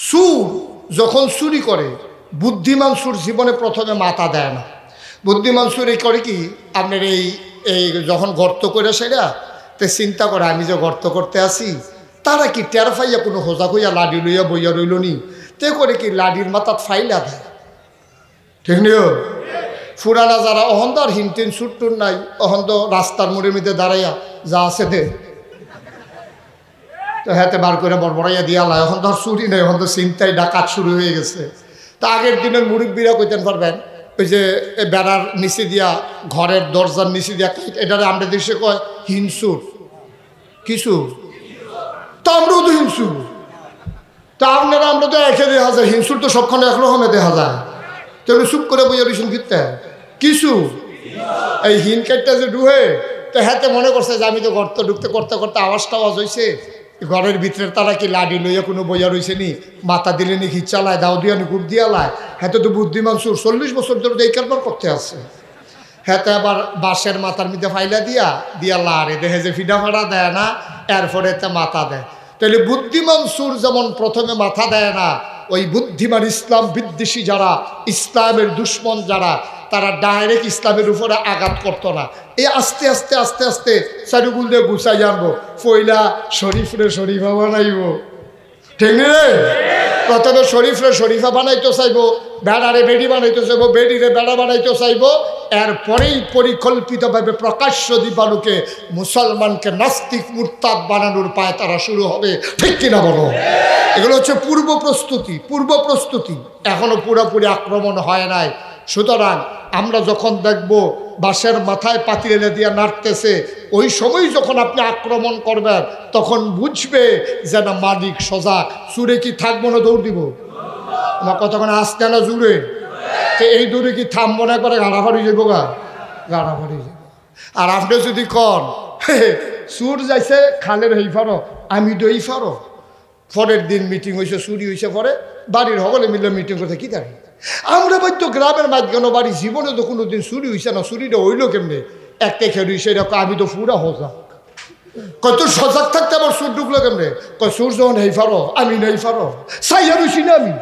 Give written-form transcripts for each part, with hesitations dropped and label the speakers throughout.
Speaker 1: সুর যখন চুরি করে, বুদ্ধিমান সুর জীবনে প্রথমে মাথা দেয় না। বুদ্ধিমান সুর এই করে কি, আপনার এই এই যখন গর্ত করে সেটা তে চিন্তা করে আমি যে গর্ত করতে আসি, তারা কি টের ফাইয়া কোনো হোজা হইয়া লাডি লইয়া বইয়া রইল নি, তে করে কি লাডির মাথাত ফাইলা দেয়। ঠিক নিও ফুরানা যারা অহন্ত আর হিনটিন সুট্টুর নাই, অহন্ত রাস্তার মোড়ের মধ্যে দাঁড়াইয়া যা আছে দে, তো হাতে বার করে বড়বড়াইয়া দিয়া লাই। এখন তো আর চুরি নেই, এখন তো চিন্তায় ডাকাত শুরু হয়ে গেছে। তা আগের দিনের মুরব্বীরা কইতেন পারবেন, ওই যে বেড়ার নিচে দিয়া, ঘরের দরজার নিচে দিয়া, এটারে আমরা দেশে কয় হিংসুর। কিছু তা আমরাও তো হিংসু, তা আপনারা আমরা তো একে দেখা যায়, হিংসুর তো সবখানে একরকমে দেখা যায়। তেমনি চুপ করে বইয়া রইছেন ফিরতে কিছু এই হিন কাটটা যে ডুহে, তো হাতে মনে করছে যে আমি তো গর্ত ঢুকতে করতে করতে আওয়াজ হয়েছে, ঘরের ভিতরে তারা কি লাডি লইয়া কোনো বইয়া রয়েছে নি, মাথা দিলে নি খিচ চালায়, দাও দিয়া নি গুড় দিয়া লায়। হাতে তো বুদ্ধিমান সুর 40 বছর ধরে এই কারবার করতে আছে। হাতে আবার বাঁশের মাথার মধ্যে ফাইলা দিয়া দিয়া লারে দেখে যে ফিডা ফাড়া দেয় না, এরপরে এতে মাথা দেয়। তাহলে বুদ্ধিমান সুর যেমন প্রথমে মাথা দেয় না, ওই বুদ্ধিমান ইসলাম বিদ্বেষী যারা, ইসলামের দুশ্মন যারা, তারা ডাইরেক্ট ইসলামের উপরে আঘাত করতো না। এই আস্তে আস্তে আস্তে আস্তে চারুগুল দিয়ে গুছাই আনবো, পয়লা শরীফরে শরীফা বানাইব। ঠিক রে, প্রথমে শরীফরে শরীফা বানাইতে চাইবো, বেড়ারে বেড়ি বানাইতে চাইবো, বেড়িরে বেড়া বানাইতে চাইবো। এরপরেই পরিকল্পিতভাবে প্রকাশ্য দিবালুকে মুসলমানকে নাস্তিক মুরতাদ বানানোর পায় তারা শুরু হবে। ঠিক কিনা বলো? এগুলো হচ্ছে পূর্ব প্রস্তুতি, পূর্ব প্রস্তুতি। এখনো পুরোপুরি আক্রমণ হয় নাই। সুতরাং আমরা যখন দেখব বাঁশের মাথায় পাতিল এনে দিয়ে নাড়তেছে, ওই সময় যখন আপনি আক্রমণ করবেন, তখন বুঝবে যে না মালিক সজাগ। সুরে কি থাকবো না দৌড় দিব? আমার কতক্ষণ আসতে না জুড়ে, তো এই দূরে কি থামবো না, করে গাড়াফাড়ি যাবো, গাড়াফাড়ি যাব। আর আপনি যদি কন সুর যাইছে খালের হই ফারো, আমি তো এই ফারো, পরের দিন মিটিং হয়েছে, চুরি হয়েছে, পরে বাড়ির সকলে মিলে মিটিং করতে কি থাকে। আমরা বৈদ্য গ্রামের মাঝখানে বাড়ি, জীবনে তো কোনো দিন চুরি হয়েছে না, চুরিটা হইল কেমনে, একটা খেয়ে রয়েছে এরকম। আমি তো পুরা সজাগ। কত সজাগ থাকতে আবার সুর ঢুকলো কেমনে? কয় সুর যখন হেই ফারো, আমি নেই ফারো, সাইয়া রইছি না আমি।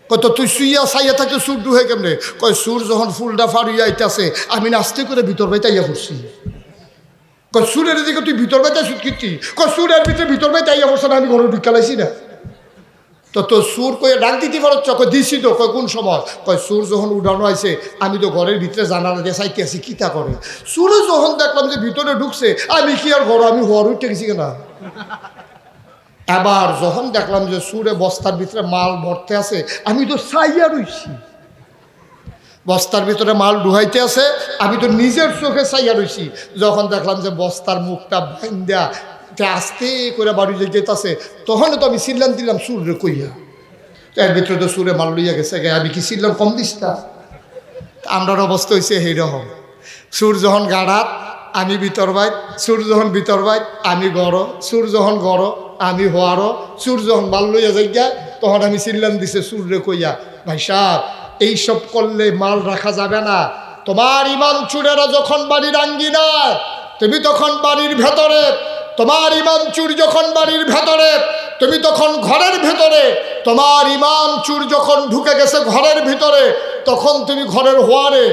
Speaker 1: কত তুই শুইয়া সাইয়া থাকতে সুর ঢুকে কেমনে? কয় সুর যখন ফুলটা ফাড়িয়া আইতাছে, আমি নাচতে করে ভিতর বাইতে আইয়া পড়ছি। কয় সুরের দিকে তুই ভিতর বাইতে সুদ কিচ্ছি? কয় সুরের ভিতরে ভিতর বাইতে আইয়া পড়ছে না, আমি ঘরে ঢুকালাইছি না। তো তোর সুর কয়ে ডাক দিতে পারো, চকে দিছি তো। কয় কোন সময়? কয় সুর যখন উঠানো আছে, আমি তো ঘরের ভিতরে জানালা দিয়ে চাইতে আছি, কিতা করে। সুরে যখন দেখলাম যে ভিতরে ঢুকছে, আমি কি আর ঘর, আমি হওয়ার উঠে গেছি কেনা। এবার যখন দেখলাম যে সুরে বস্তার ভিতরে মাল ভরতে আছে, আমি তো চাইয়া রইছি। বস্তার ভিতরে মাল ঢুকাইতে আছে, আমি তো নিজের চোখে চাইয়া রইছি। যখন দেখলাম যে বস্তার মুখটা ভাঙা আস্তে করে বাড়ি যেতেছে, তখন তো আমি চিল্লান দিলাম সুরে কইয়া, এর ভিতরে তো সুরে মাল লইয়া গেছে, আমি কি চিল্লাম কম দিস না? আমরার অবস্থা হয়েছে এইরকম। সুর যখন গাড়াত, আমি ভিতর বাইত, সুর যখন ভিতর বাইত, আমি গড়, সুর যখন গড়, আমি হওয়ারও, সুর যখন মাল লইয়া যাইয়া, তখন আমি চিল্লান দিছে সুরে কইয়া, ভাই সাহেব এইসব করলে মাল রাখা যাবে না। তোমার ইমান চুরেরা যখন বাড়ির আঙ্গিনায়, তুমি তখন বাড়ির ভেতরে, তোমার ইমান চুর যখন বাড়ির ভেতরে, তুমি তখন ঘরের ভেতরে, তোমার ইমান চুর যখন ঢুকে গেছে ঘরের ভিতরে, তখন তুমি ঘরের হওয়ারে।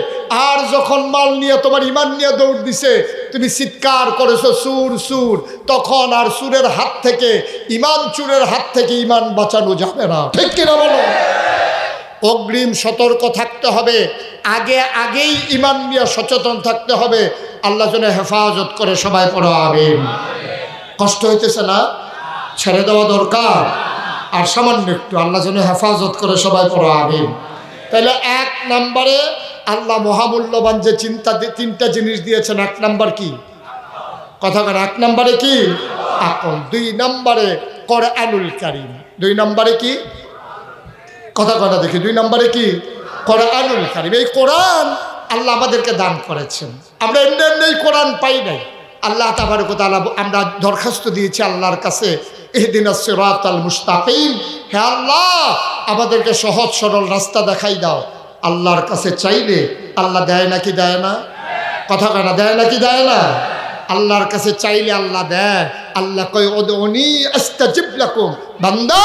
Speaker 1: আর যখন মাল নিয়ে তোমার ইমান নিয়ে দৌড় দিছে, তুমি চিৎকার করেছো সুর সুর, তখন আর সুরের হাত থেকে, ইমান চুরের হাত থেকে ইমান বাঁচানো যাবে না। ঠিক কিনা বলো? অগ্রিম সতর্ক থাকতে হবে, আগে আগেই ইমান নিয়ে সচেতন থাকতে হবে। আল্লাহ যেন হেফাজত করে, সবাই পড়ো আমিন। কষ্ট হইতেছে না? ছেড়ে দেওয়া দরকার আর সামান্য একটু, আল্লাহ যেন হেফাজত করে, সবাই পড়ো আমিন। তাহলে এক নম্বরে আল্লাহ মহামূল্যবান যে তিনটা জিনিস দিয়েছেন। এক নম্বর কি? কথা বলেন। এক নম্বরে কি? আকল। 2 নম্বরে কোরআনুল কারীম। 2 নম্বরে কি? কথা কথা দেখি। 2 নম্বরে কি? কোরআনুল কারীম। এই কোরআন আল্লাহ আমাদেরকে দান করেছেন। আমরা এমনি এমনি কোরআন পাই নাই। আল্লাহ তাবারক ওয়া তাআলা, আমরা দরখাস্ত দিয়েছি আল্লাহর কাছে, ইহদিনাস সিরাতাল মুস্তাকিম, হে আল্লাহ আমাদেরকে সহজ সরল রাস্তা দেখাই দাও। আল্লাহর কাছে চাইলে আল্লাহ দেয় নাকি দেয় না? কথা কেনা দেয় নাকি দেয় না? আল্লাহর কাছে চাইলে আল্লাহ দেয়, আল্লাহ কয় উদউনি আস্তাজিব লাকুম, বান্দা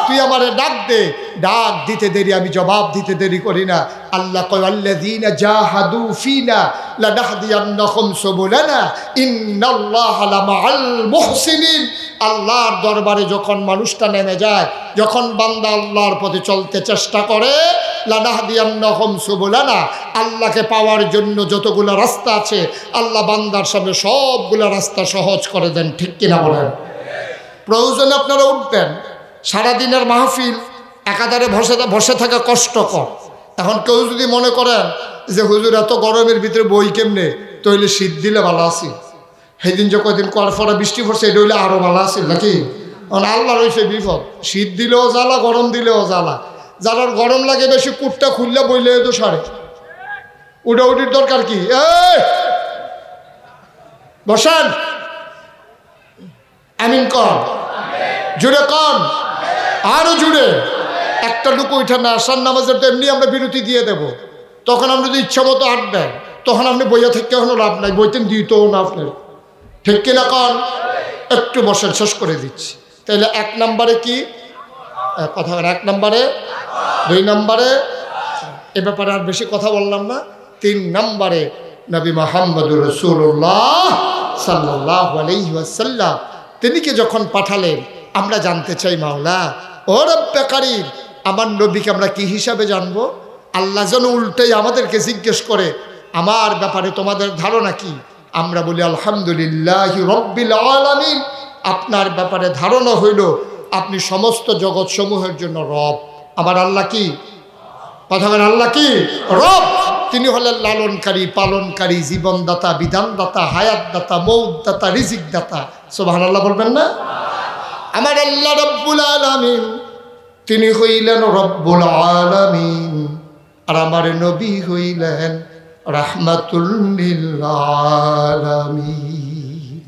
Speaker 1: তুই আমারে ডাক দে, ডাক দিতে দেরি আমি জবাব দিতে দেরি করি না। আল্লাহ কয় আল্লাযীনা জাহাদু ফিনা লানাহদিয়ান্নাহুম সুবুলানা ইন্নাল্লাহা লামাআল মুহসিনিন। আল্লাহর দরবারে যখন মানুষটা নেমে যায়, যখন বান্দা আল্লাহর পথে চলতে চেষ্টা করে, লানাহদিয়ান্নাহুম সুবুলানা, আল্লাহকে পাওয়ার জন্য যতগুলো রাস্তা আছে আল্লাহ বান্দার সামনে সবগুলো রাস্তা সহজ করে দেন। ঠিক কিনা বলেন? প্রয়োজনে আপনারা উঠবেন। সারাদিনের মাহফিল একাধারে বসে থাকা কষ্টকর। এখন কেউ যদি মনে করেন যে হুজুর এত গরমের ভিতরে বই কেমনে, তো হইলে শীত দিলে ভালো আছি, সেদিন যে কদিন কর ফরা বৃষ্টি পড়ছে এটা হইলে আরো ভালো আছিল নাকি? আল্লাহ রয়েছে বিপদ, শীত দিলেও জ্বালা, গরম দিলেও জ্বালা। যার গরম লাগে বেশি কুটটা খুললে বইলে তো সারে উঠাউটির দরকার কি? বসেন, আমিন কর, জুড়ে কন, আরো জুড়ে। একটা লুকু উঠে না, আসার নামাজের তো এমনি আমরা বিরতি দিয়ে দেব, তখন আপনি যদি ইচ্ছা মতো আটবেন, তখন আপনি বইয়া থেকে এখনো লাভ নাই, বইতেন দিতেও না আপনার। ঠিক কিনা কন? একটু বসেন, শেষ করে দিচ্ছি। তাহলে 1 নম্বরে কি কথা? 1 নম্বরে, 2 নম্বরে, এ ব্যাপারে আর বেশি কথা বললাম না। 3 নম্বরে নবী মুহাম্মদুর রাসূলুল্লাহ সাল্লাল্লাহু আলাইহি ওয়াসাল্লাম তিনিকে যখন পাঠালেন, আমরা জানতে চাই মাওলা ও রব্বে কারীম, আমার নবীকে আমরা কি হিসাবে জানবো? আল্লাহ যেন উল্টেই আমাদেরকে জিজ্ঞেস করে আমার ব্যাপারে তোমাদের ধারণা কি? আমরা বলি আলহামদুলিল্লাহি রাব্বিল আলামিন। আপনার ব্যাপারে ধারণা হইল আপনি সমস্ত জগৎ সমূহের জন্য রব। আমার আল্লাহ কি? কথা বলেন, আল্লাহ কি? রব। তিনি হলেন লালনকারী, পালনকারী, জীবনদাতা, বিধানদাতা, হায়াতদাতা, মৌতদাতা, রিজিকদাতা। সুবহানাল্লাহ বলবেন না? আমার আল্লাহ রব্বুল আলামিন, তিনি হইলেন রব্বুল আলামিন। আর আমার নবী হইলেন রাহমাতুল লিল আলামিন।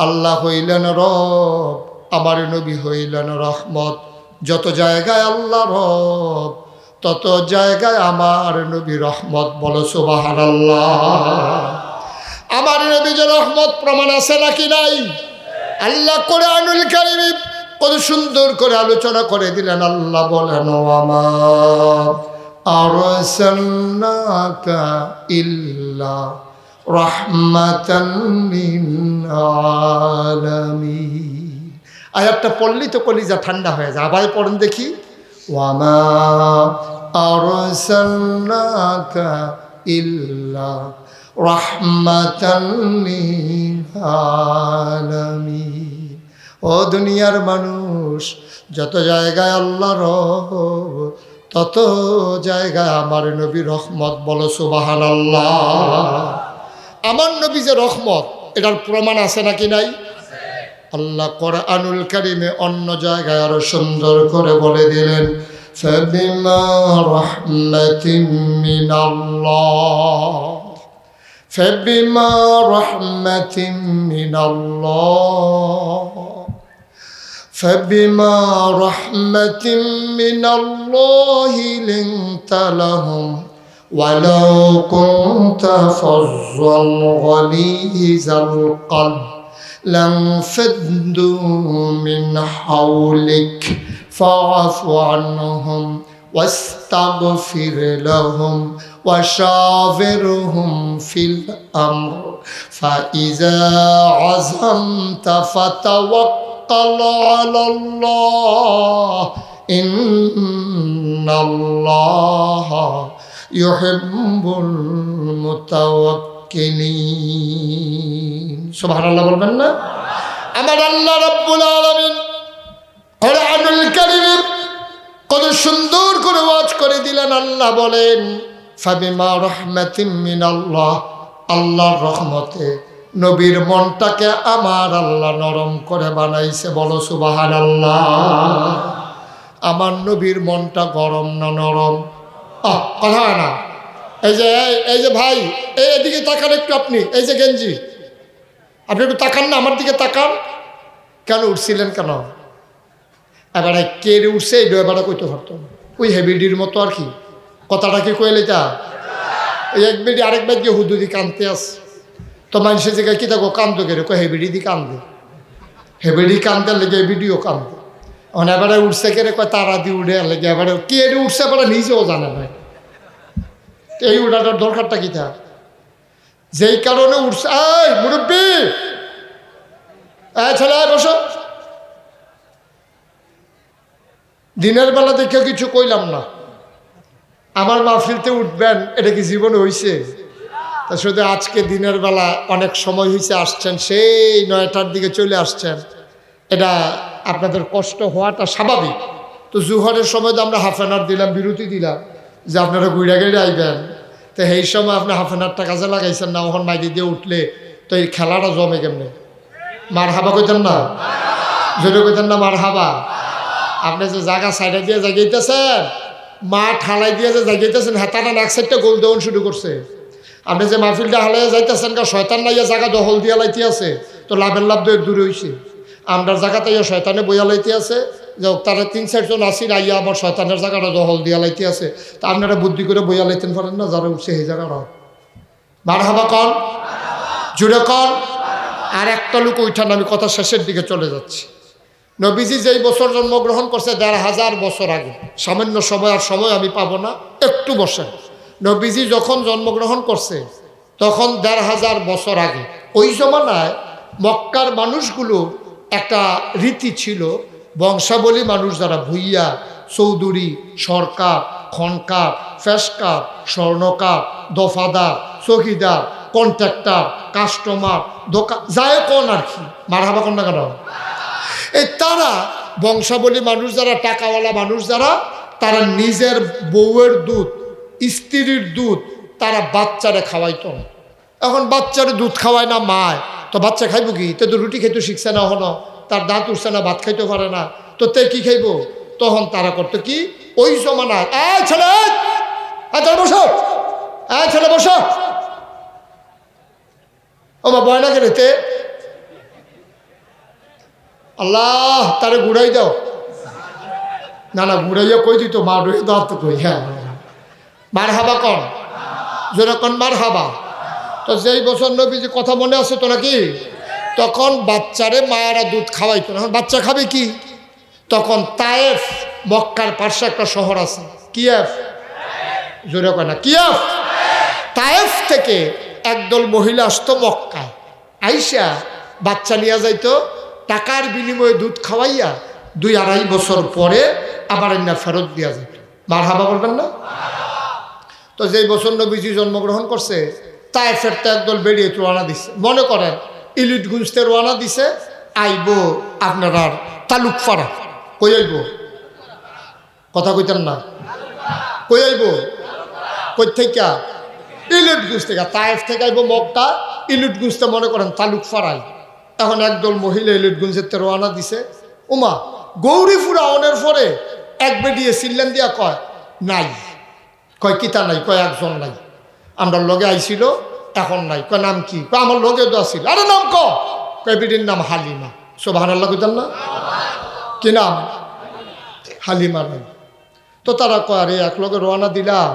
Speaker 1: আল্লাহ হইলেন রব, আমার নবী হইলেন রহমত। যত জায়গায় আল্লাহ রব, তত জায়গায় আমার নবী রহমত। বলো সুবহানাল্লাহ। আমার নবী যে রহমত প্রমাণ আছে নাকি নাই? আল্লাহ কোরআনুল কারীমে কত সুন্দর করে আলোচনা করে দিলেন। আল্লাহ বলেন ওয়ামা আরসালনাকা ইল্লা রাহমাতান লিল আলামিন। আয়াতটা পড়লি তো কলিজা ঠান্ডা হয়ে যায়। আবার পড়েন দেখি, ওয়ামা আরসালনাকা ইল্লা রাহমাতান লিল আলামিন। ও দুনিয়ার মানুষ, যত জায়গায় আল্লাহ রহমত, তত জায়গায় আমার নবী রহমত। বলো সুবহানাল্লাহ। আমার নবী যে রহমত, এটার প্রমাণ আছে নাকি নাই? আল্লাহ কোরআনুল কারীমে অন্য জায়গায় আরো সুন্দর করে বলে দিলেন, ফাবিমা রাহমাতিন মিনাল্লাহ, ফাবিমা রাহমাতিন মিনাল্লাহ, ফাবিমা রাহমাতিন মিনাল্লাহি লিনতা লাহুম ওয়ালাউ কুনতা ফাজ্জান গালিযাল কলব لانفضوا من حولك فاعف عنهم واستغفر لهم وشاورهم في الأمر فإذا عزمت فتوكل على الله إن الله يحب المتوكلين। সুবহানাল্লাহ বলবেন না? আমার আল্লাহ রাব্বুল আলামিন কোরআনুল কারীমে কত সুন্দর করে ওয়াজ করে দিলেন। আল্লাহ বলেন, ফাবিমা রাহমাতিন মিনাল্লাহ, আল্লাহর রহমতে নবীর মনটাকে আমার আল্লাহ নরম করে বানাইছে। বলো সুবহানাল্লাহ। আমার নবীর মনটা গরম না নরম? কথা হয় না। এই যে ভাই, এদিকে তাকান একটু। আপনি এই যে গেঞ্জি, আপনি একটু তাকান না, আমার দিকে তাকান। কেন উঠছিলেন কেন? এবারে কে উঠছে এই এবারে কইতে পারতো ওই হেবিডির মতো আর কি। কথাটা কি কইলে তা ওই এক বেডি আরেক বেড গিয়ে হুদুদি কানতে আস তো মানুষের জায়গায় কি থাকো কান্দো কেন? হেবিডি দি কান্দে হেবেডি কান্দে লেগে ভিডিও কান্দে। এখন এবারে উঠছে কেড়ে কয় তারা দিয়ে উঠে লেগে এবারে কি এটি উঠছে এবারে নিজেও জানে না এই উঠাটার দরকারটা কি তা যেই কারণে উঠছে। এই মুরব্বী, ছেলে বসো। দিনের বেলা দেখে কিছু কইলাম না, আমার মাহফিলতে উঠবেন এটা কি জীবনে হইছে? তা শুধু আজকে দিনের বেলা অনেক সময় হয়েছে আসছেন, সেই 9টার দিকে চলে আসছেন, এটা আপনাদের কষ্ট হওয়াটা স্বাভাবিক। তো জুহরের সময় তো আমরা হাফ অ্যান আওয়ার দিলাম, বিরতি দিলাম যে আপনারা ঘুরে গেড়ে আইবেন। তো এই সময় আপনি হাফ অ্যান আওয়ারটা কাজে লাগাইছেন না, ওখান মাইদি দিয়ে উঠলে তো এই খেলাটা জমে কেমনে? মার হাবা কইতেন না, জোরে কইতেন না মার হাবা। আপনি যে জায়গা সাইডে দিয়ে জাগিয়েতেছেন, মা ঠালাই দিয়ে যে জাগিয়েতেছেন, হেতাটা এক সাইডটা গোল দেওয়ান শুরু করছে। আপনি যে মাহফিলটা হালাইয়া যাইতেছেন গা শয়তান লাইয়া জায়গা দখল দিয়া লাইতে আছে, তো লাভের লাভ দূরে হয়েছে। আমরার জায়গাতে শয়তানে বইয়া লাইতে আছে, যে তারা 3-4 জন আসি আইয়া আবার শয়তানের জায়গাটা দখল দিয়া লাইতে আছে। তা আপনারা বুদ্ধি করে বইয়া লাইতেন পারেন না, যারা উঠছে সেই জায়গাটা। মার হাবা কন, জুড়ে কন। আর একটা লোক উঠান, আমি কথা শেষের দিকে চলে যাচ্ছি। নবীজি যেই বছর জন্মগ্রহণ করছে 1500 বছর আগে, সামান্য সময় আর সময় আমি পাবো না, একটু বসেন। নবীজি যখন জন্মগ্রহণ করছে তখন 1500 বছর আগে, ওই জমানায় মক্কার মানুষগুলো একটা রীতি ছিল, বংশাবলী মানুষ যারা ভুইয়া, চৌধুরী, সরকার, খনকার, ফেসকার, স্বর্ণকার, দফাদার, চৌকিদার, কন্ট্রাক্টর, কাস্টমার, দোকান, যায় কোন আর কি, মারহাবা কোন না কেন, এই তারা বংশাবলী মানুষ যারা, টাকাওয়ালা মানুষ যারা, তারা নিজের বউয়ের দুধ, স্ত্রীর দুধ তারা বাচ্চারে খাওয়াইতো না। এখন বাচ্চারে দুধ খাওয়ায় না মায়, তো বাচ্চা খাইব কি? তো রুটি খাইতে শিখছে না, হনো তার দাঁত উঠছে না, ভাত খাইতে পারে না, তো তে কি খাইব? তখন তারা করতো কি, ওই জমানায় ছেলে বসো, ছেলে বসো, ও মা বয় না কেড়েতে, আল্লাহ তারে ঘুরাই দাও। না না, ঘুরাইয়া কই দিত মা রয়ে দাও তো কই। হ্যাঁ, মার হাবা কন, যেরকম মার হাবা। তো যেই বছর নবীজি কথা মনে আছে তো নাকি, তখন বাচ্চারে মায়েরা দুধ খাওয়াইতো না। এখন বাচ্চা খাবে কি? তখন তায়েফ, মক্কার পাশে একটা শহর আছে, কিয়েফ, জোরে কয় না, কিয়েফ। তায়েফ থেকে একদল মহিলা আসতো মক্কায়, আইসা বাচ্চা নিয়ে যাইতো, টাকার বিনিময়ে দুধ খাওয়াইয়া 2-2.5 বছর পরে আবার না ফেরত দিয়া যেত। মার হাবা বলবেন না? তো যেই বছর নবীজি জন্মগ্রহণ করছে, তায়েফের তো একদল বেরিয়ে রওনা দিছে, মনে করেন ইলিট গুঁজতে রওনা দিছে, আইব আপনার আর তালুকপাড়া। কই আইব? কথা কইতেন না, কই আইব? কই থেকে? ইলিট গুঁজ থেকে। তায়েফ থেকে আইব মক্কা, ইলিট গুঁজতে মনে করেন তালুকপাড়ায়। এখন একদল মহিলা ইলিটগঞ্জের রওনা দিছে। উমা গৌরীপুর আওনের পরে এক বেডিয়ে সিল্লেন দিয়া কয় নাই, কয় কিতা নাই, কয় একজন নাই, আমরা লগে আইছিল এখন নাই, কয় নাম কি? কয় আমার লগে তো আসিল। আরে নাম কয় বেডির নাম হালিমা। সুবহানাল্লাহ কইতেন না? কি নাম? হালিমা নাই। তো তারা কয় আরে এক লগে রওনা দিলাম,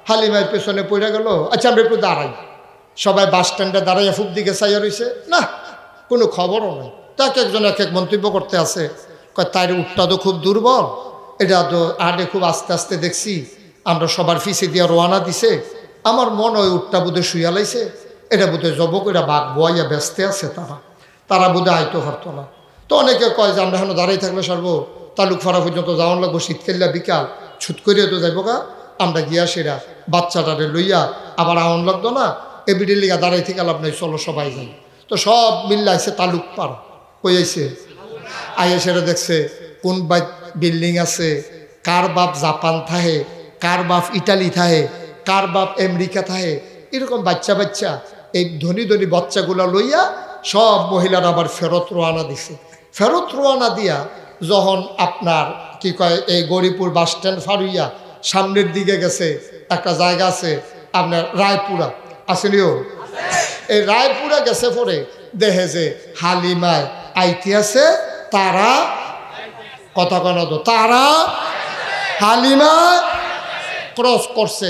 Speaker 1: হালিমার পেছনে পড়ে গেল, আচ্ছা আমরা একটু দাঁড়াই। সবাই বাস স্ট্যান্ডে দাঁড়াইয়া ফুক দিকে চাইয়া রয়েছে, না কোনো খবরও নেই। তাকে একজন এক এক মন্তব্য করতে আছে, কয় তার উঠটা তো খুব দুর্বল, এটা তো আগে খুব আস্তে আস্তে দেখছি, আমরা সবার ফিসে দিয়া রোয়ানা দিছে, আমার মনে হয় উঠটা বোধহয় শুয়া লাইছে, এটা বোধহয় জবক এটা বাঘ বয়াইয়া ব্যস্তে আছে, তারা বোধহয় আইতে পারতো না। তো অনেকে কয় যে আমরা এখন দাঁড়াই থাকলে সারবো, তালুকপাড়া পর্যন্ত যাওয়ান লাগবো, শীতকাল্লা বিকাল ছুট করিয়া তো যাইব গা, আমরা গিয়া সেরা বাচ্চাটারে লইয়া আবার আউন লাগতো না, এবিডি লিগা দাঁড়াই থেকে লাভ নাই, চলো সবাই যাই। তো সব মিল্লাইছে তালুকপাড়া, কই আইছে, আইয়া সেটা দেখছে কোন বিল্ডিং আছে, কার বাপ জাপান থাহে, কার বাপ ইটালি থাহে, কার বাপ আমেরিকা থাহে, এরকম বাচ্চা বাচ্চা এই ধনী ধনী বাচ্চাগুলা লইয়া সব মহিলারা আবার ফেরত রওনা দিছে। ফেরত রওনা দিয়া যখন আপনার কি কয় এই গৌরীপুর বাস স্ট্যান্ড ফারুইয়া সামনের দিকে গেছে, একটা জায়গা আছে আপনার রায়পুরা, আসেনিও, এই রায়পুরা গেছে পরে দেখে যে হালিমায় আইতে আছে, তারা কথা কেন তো, তারা হালিমা ক্রস করছে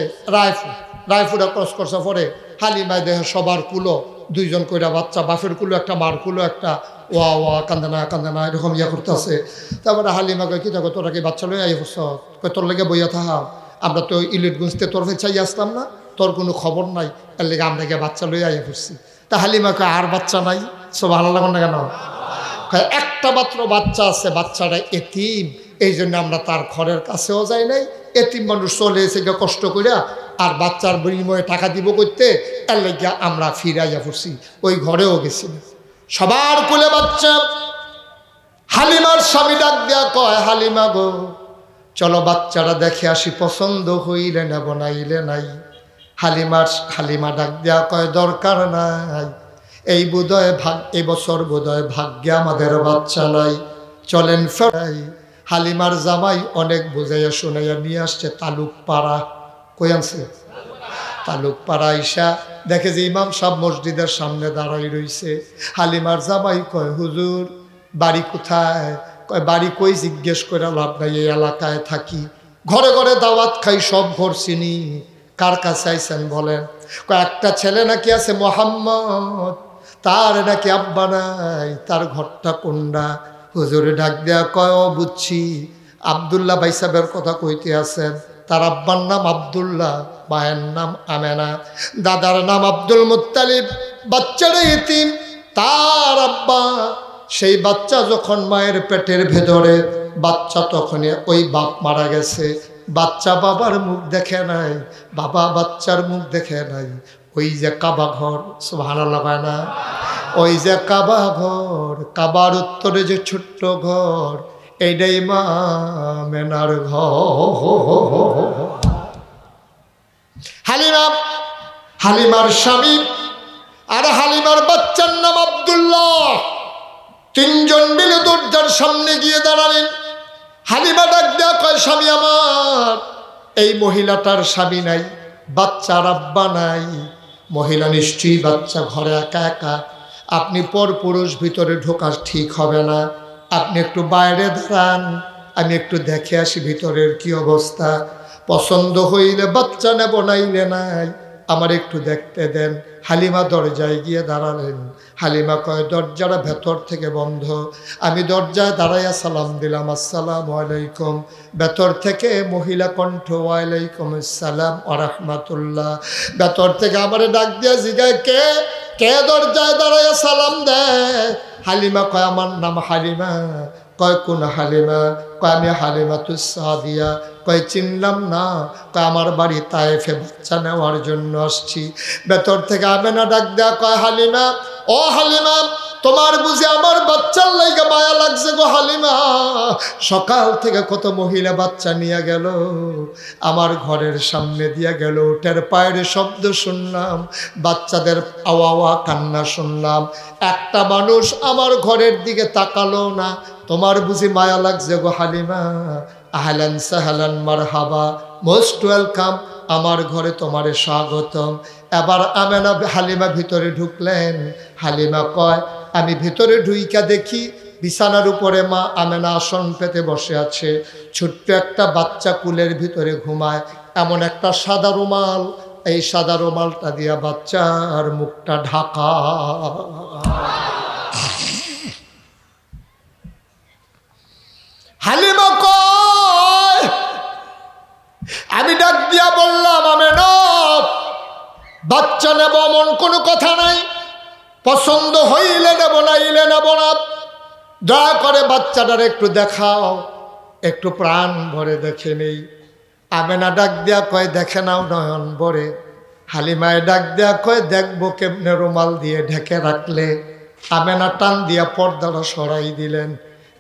Speaker 1: রায়পুরা ক্রস করছে পরে হালিমায় দেখে সবার কুলো 2জন কইরা বাচ্চা, বাপের কুলো একটা, মার কুলো একটা, ওয়া ওয়া কান্দে না এরকম ইয়া করতেছে। তারপরে হালিমা কয় কি দেখো তোরা কি বাচ্চা লই আই হস, কয় তোর লেগে বইয়া থাকা, আমরা তো ইলিট গুনতে তোর চাই আসতাম না, তোর কোনো খবর নাই, এর লেগে আমরা গিয়ে বাচ্চা লই আইয়া পড়ছি। তা হালিমা কয় আর বাচ্চা নাই? সব ভালো লাগুন না কেন? একটা মাত্র বাচ্চা আছে, বাচ্চাটা এতিম, এই জন্য আমরা তার ঘরের কাছেও যাই নাই। এতিম মানুষ চলে এসে কষ্ট করিয়া আর বাচ্চার বিনিময়ে টাকা দিব করতে, এর লেগে আমরা ফিরাইয়া পড়ছি, ওই ঘরেও গেছি না। সবার কোলে বাচ্চা। হালিমার স্বামী ডাক দেয়া কয় হালিমা গো চলো বাচ্চারা দেখে আসি, পছন্দ হইলে নেব নাইলে নাই। হালিমা ডাক দেয়া কয় দরকার নাই, এই বছর বোধহয় ভাগ্যে আমাদের বাচ্চা নাই, চলেন ফেরাই। হালিমার জামাই অনেক বুঝাইয়া শুনাইয়া নিয়ে আসছে তালুক পাড়া। কই আনছে? তালুক পাড়া। আইসা দেখে যে ইমাম সাহেব মসজিদের সামনে দাঁড়াই রইছে। হালিমার জামাই কয় হুজুর বাড়ি কোথায়? কয় বাড়ি কই জিজ্ঞেস করে লাভ নাই, এই এলাকায় থাকি, ঘরে ঘরে দাওয়াত খাই, সব ঘর চিনি, কার কাছে আইছেন বলেন? কয় একটা ছেলে নাকি আছে মোহাম্মদ, তার নাকি আব্বা নাই, তার ঘরটা কোনটা? হুজুরে ডাক দেয়া কয় ও বুঝছি, আবদুল্লাহ ভাই সাহেবের কথা কইতে আছেন। তার আব্বার নাম আবদুল্লাহ, মায়ের নাম আমেনা, দাদার নাম আব্দুল মুত্তালিব, বাচ্চারা ইতিম। তার আব্বা সেই বাচ্চা যখন মায়ের পেটের ভেতরে, বাচ্চা তখনই ওই বাপ মারা গেছে, বাচ্চা বাবার মুখ দেখে নাই, বাবা বাচ্চার মুখ দেখে নাই। ওই যে কাবা ঘর, সুবহানাল্লাহ হয় না? ওই যে কাবা ঘর, কাবার উত্তরে যে ছোট্ট ঘর, এইটাই মা আমেনার ঘর। হালিমার স্বামী আর হালিমার বাচ্চার নাম আব্দুল্লাহ, তিনজন মিলে দরজার সামনে গিয়ে দাঁড়ালেন। হালিমা ডাক দেয়া কয় স্বামী আমার, এই মহিলাটার স্বামী নাই, বাচ্চার আব্বা নাই, মহিলা নিশ্চয়ই বাচ্চা ঘরে একা একা, আপনি পর পুরুষ ভিতরে ঢোকা ঠিক হবে না, আপনি একটু বাইরে দাঁড়ান, আমি একটু দেখে আসি ভিতরের কি অবস্থা, পছন্দ হইলে বাচ্চা নেব নাইলে নাই, আমার একটু দেখতে দেন। হালিমা দরজায় গিয়ে দাঁড়ালেন। হালিমা কয় দরজাটা ভেতর থেকে বন্ধ। আমি দরজায় দাঁড়াইয়া সালাম দিলাম, আসসালামু আলাইকুম। ভেতর থেকে মহিলা কণ্ঠ, ওয়ালাইকুম আসসালাম ওয়া রাহমাতুল্লাহ। ভেতর থেকে আমারে ডাক দিয়া জিগায় কে কে দরজায় দাঁড়াইয়া সালাম দেয়? হালিমা কয় আমার নাম হালিমা। কয় কোন হালিমা? কয় আমি হালিমাতুস সাদিয়া। কয় চিনলাম না। কয় আমার বাড়ি তায়েফে, বাচ্চা নেওয়ার জন্য আসছি। ভেতর থেকে আমেনা ডাক দেয়া কয় হালিমা, ও হালিমা তোমার বুঝি আমার বাচ্চার লাইগা মায়া লাগছে গো হালিমা? সকাল থেকে কত মহিলা বাচ্চা নিয়ে গেল, আমার ঘরের সামনে দিয়ে গেল, ওটার পায়ের শব্দ শুনলাম, বাচ্চাদের আওয়া কান্না শুনলাম, একটা মানুষ আমার ঘরের দিকে তাকালো না, তোমার বুঝি মায়া লাগছে গো হালিমা? আহলান সাহলান মারহাবা, মোস্ট ওয়েলকাম, আমার ঘরে তোমারে স্বাগতম। এবার আমেনা হালিমা ভিতরে ঢুকলেন। হালিমা কয় আমি ভিতরে ঢুইকা দেখি বিছানার উপরে মা আমেনা আসন পেতে বসে আছে, ছোট্ট একটা বাচ্চা কুলের ভিতরে ঘুমায়, এমন একটা সাদা রুমাল, এই সাদা রুমালটা দিয়া বাচ্চার মুখটা ঢাকা। হালিমা কয় আমি ডাক দিয়া বললাম আমেনা বাচ্চা নেব এমন কোনো কথা নাই, পছন্দ হইলে নেব নাইলে নেব না, দয়া করে বাচ্চাটার একটু দেখাও, একটু প্রাণ ভরে দেখে নেই। আমেনা ডাক দিয়া কয় দেখে নাও নয়ন ভরে। হালিমায় ডাক দিয়া কয় দেখবো কেমনে, রুমাল দিয়ে ঢেকে রাখলে। আমেনা টান দিয়া পর্দাটা সরাই দিলেন।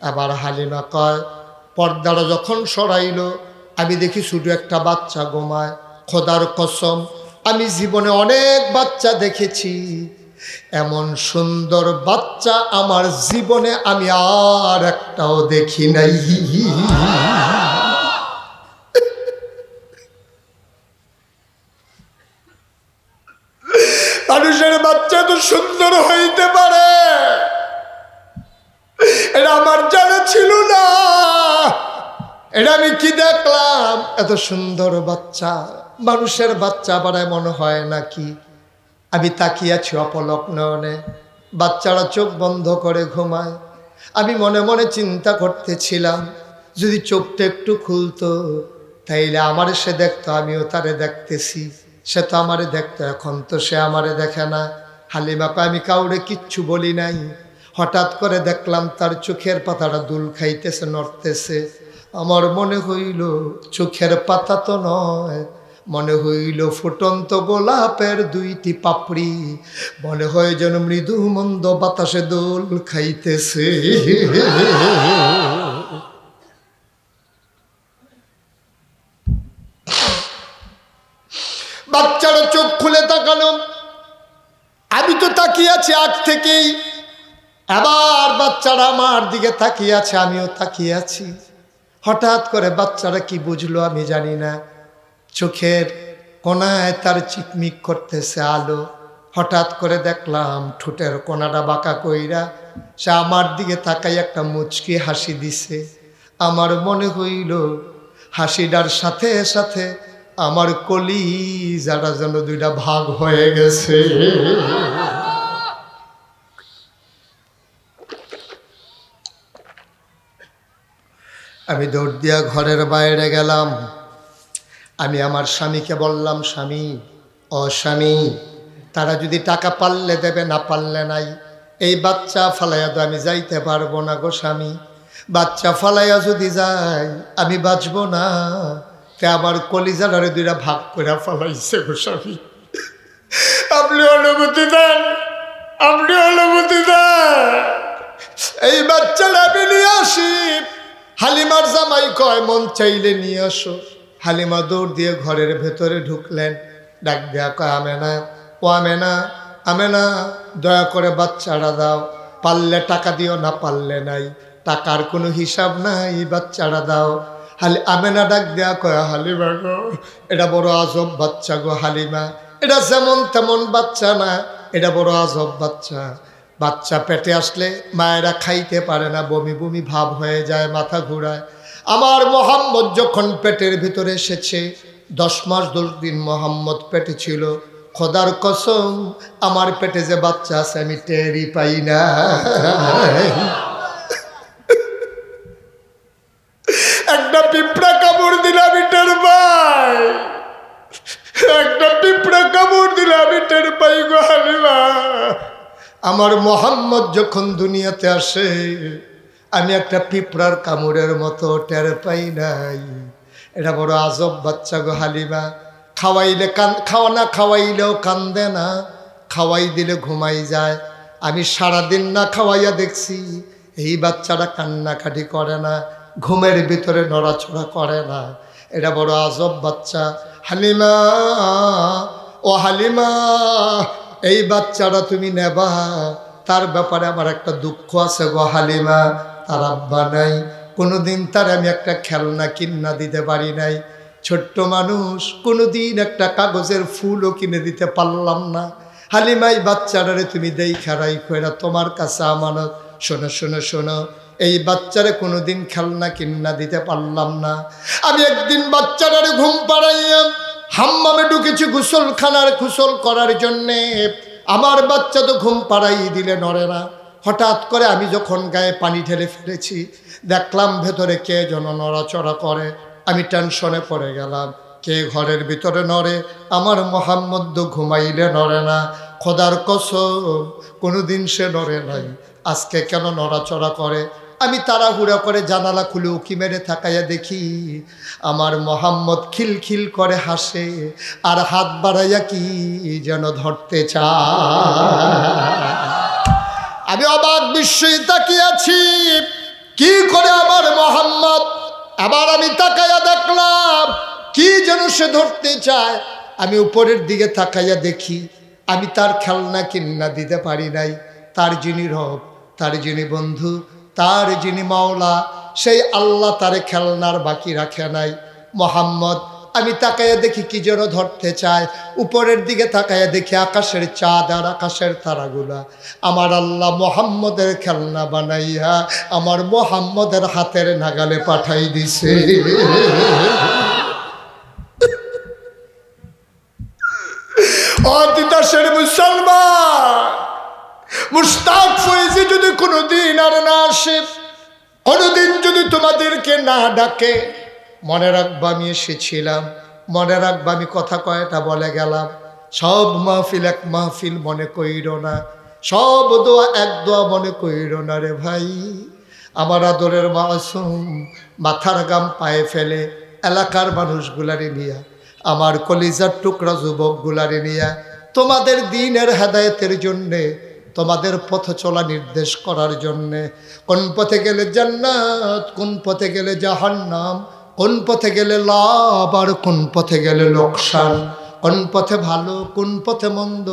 Speaker 1: আবার হালিমা কয় পর্দাটা যখন সরাইল আমি দেখি শুধু একটা বাচ্চা ঘুমায়। খোদার কসম আমি জীবনে অনেক বাচ্চা দেখেছি, এমন সুন্দর বাচ্চা আমার জীবনে আমি আর একটাও দেখি নাই। মানুষের বাচ্চা তো সুন্দর হইতে পারে, এটা আমার জানা ছিল না। এটা আমি কি দেখলাম, এত সুন্দর বাচ্চা, মানুষের বাচ্চা আবার এমন হয় নাকি? আমি তাকিয়েছি অপলক নয়নে, বাচ্চারা চোখ বন্ধ করে ঘুমায়। আমি মনে মনে চিন্তা করতেছিলাম, যদি চোখটা একটু খুলতো তাইলে আমারে সে দেখতো, আমিও তারে দেখতেছি। সে তো আমারে দেখতো, এখন তো সে আমারে দেখে না। হালিমাকে আমি কাউরে কিচ্ছু বলি নাই। হঠাৎ করে দেখলাম তার চোখের পাতাটা দুল খাইতেছে, নড়তেছে। আমার মনে হইল চোখের পাতা তো নয়, মনে হইল ফুটন্ত গোলাপের দুইটি পাপড়ি, মনে হয় যেন মৃদু মন্দ বাতাসে দোল খাইতেছে। বাচ্চারা চোখ খুলে তাকানো, আমি তো তাকিয়ে আছি আগ থেকেই। আবার বাচ্চারা আমার দিকে তাকিয়ে আছে, আমিও তাকিয়ে আছি। হঠাৎ করে বাচ্চারা কি বুঝলো আমি জানি না, চোখের কোনায় তার চিকমিক করতেছে আলো। হঠাৎ করে দেখলাম ঠোঁটের কোনাটা বাঁকা কইরা সে আমার দিকে তাকাই একটা মুচকি হাসি দিছে। আমার মনে হইল হাসিটার সাথে সাথে আমার কলিজাটা যেন দুইটা ভাগ হয়ে গেছে। আমি দৌড় দিয়া ঘরের বাইরে গেলাম। আমি আমার স্বামীকে বললাম, স্বামী, ও স্বামী, তারা যদি টাকা পারলে দেবে, না পারলে নাই। এই বাচ্চা ফালাইয়া তো আমি যাইতে পারবো না গো স্বামী। বাচ্চা ফালাইয়া যদি যাই আমি বাঁচবো না। তে আমার কলিজাটারে দুইটা ভাগ করে ফালাইছে গো স্বামী। আপনি অনুমতি দেন, আপনি অনুমতি দেন, এই বাচ্চাটা আমি নিয়ে আসি। হালিমার জামাই কয়, মন চাইলে নিয়ে আসো। হালিমা দৌড় দিয়ে ঘরের ভেতরে ঢুকলেন। ডাক দেয়া কয়, আমেনা, ও আমেনা, আমেনা, দয়া করে বাচ্চাটা দাও। পারলে টাকা দিও, না পারলে নাই, টাকার কোনো হিসাব নাই, বাচ্চাটা দাও। আমেনা ডাক দেয়া কয়, হালিমা গো, এটা বড় আজব বাচ্চা গো হালিমা, এটা যেমন তেমন বাচ্চা না, এটা বড় আজব বাচ্চা। বাচ্চা পেটে আসলে মায়েরা খাইতে পারে না, বমি বমি ভাব হয়ে যায়, মাথা ঘুরায়। আমার মোহাম্মদ যখন পেটের ভিতরে এসেছে, 10 মাস 10 দিন মোহাম্মদ পেটে ছিল। খোদার কসম, আমার পেটে যে বাচ্চা আছে আমি টেরই পাই না। একটা পিঁপড়া কামড় দিলে আমি টের পাই, একটা পিঁপড়া কামড় দিলে আমি টের পাই গো হালিমা। আমার মোহাম্মদ যখন দুনিয়াতে আসে আমি একটা পিঁপড়ার কামড়ের মতো টের পাই নাই। এটা বড় আজব বাচ্চা গো হালিমা। খাওয়াইলে খাওয়া না খাওয়াইলেও কান্দে না, খাওয়াই দিলে ঘুমাই যায়। আমি সারাদিন না খাওয়াইয়া দেখছি এই বাচ্চাটা কান্নাকাটি করে না, ঘুমের ভিতরে নড়াচড়া করে না। এটা বড় আজব বাচ্চা। হালিমা, ও হালিমা, এই বাচ্চাটা তুমি নেবা, তার ব্যাপারে আমার একটা দুঃখ আছে গো হালিমা। তার আব্বা নাই, কোনোদিন তার আমি একটা খেলনা কিনা দিতে পারি নাই। ছোট্ট মানুষ, কোনোদিন একটা কাগজের ফুলও কিনে দিতে পারলাম না। হালিমা, এই বাচ্চাটারে তুমি দেখা রাইখো, এরা তোমার কাছে আমানত। শোনো শোনো শোনো, এই বাচ্চারে কোনোদিন খেলনা কিনা দিতে পারলাম না। আমি একদিন বাচ্চাটারে ঘুম পাড়াইয়া হাম্মামে ঢুকেছি গোসলখানার গোসল করার জন্যে। আমার বাচ্চা তো ঘুম পাড়াই দিলে নড়ে না। হঠাৎ করে আমি যখন গায়ে পানি ঢেলে ফেলেছি, দেখলাম ভেতরে কে যেন নড়াচড়া করে। আমি টেনশনে পড়ে গেলাম, কে ঘরের ভিতরে নড়ে? আমার মোহাম্মদ তো ঘুমাইলে নড়ে না। খোদার কসম, কোনোদিন সে নড়ে নাই, আজকে কেন নড়াচড়া করে? আমি তাড়াহুড়া করে জানালা খুলে উকি মেরে তাকাইয়া দেখি আমার মোহাম্মদ খিলখিল করে হাসে আর হাত বাড়াইয়া কি যেন ধরতে চায়। আমি অবাক বিস্ময়ে তাকিয়ে আছি, কি করে আমার মোহাম্মদ? আবার আমি তাকাইয়া দেখলাম কি যেন সে ধরতে চায়। আমি উপরের দিকে তাকাইয়া দেখি আমি তার খেলনা কিনা দিতে পারি নাই। তার যিনি রব, তার যিনি বন্ধু, তার যিনি মাওলা, সেই আল্লাহ তারে খেলনার বাকি রাখে নাই। মোহাম্মদ, আমি তাকাইয়া দেখি কি যেন ধরতে চায়। উপরের দিকে তাকাইয়া দেখি আকাশের চাঁদ আর আকাশের তারাগুলা আমার আল্লাহ মোহাম্মদের খেলনা বানাইয়া আমার মোহাম্মদের হাতের নাগালে পাঠাই দিছে। ও তিতাসের মুসলমান, মুশতাক ফয়েজি যদি কোনোদিন আর না আসে, কোনোদিন যদি তোমাদেরকে না ডাকে, মনে রাখবা আমি এসেছিলাম, মনে রাখবা আমি কথা কয়টা বলে গেলাম। সব মাহফিল এক মাহফিল মনে কইরো না, সব দোয়া এক দোয়া মনে কইরো না রে ভাই। আমার আদরের মাসুম মাথার গাম পায়ে ফেলে এলাকার মানুষগুলারে নিয়া, আমার কলিজার টুকরা যুবকগুলারে নিয়া তোমাদের দ্বীনের হেদায়েতের জন্যে, তোমাদের পথ চলা নির্দেশ করার জন্যে, কোন পথে গেলে জান্নাত, কোন পথে গেলে জাহান্নাম, কোন পথে গেলে লাভ আর কোন পথে গেলে লোকসান, কোন পথে ভালো কোন পথে মন্দ,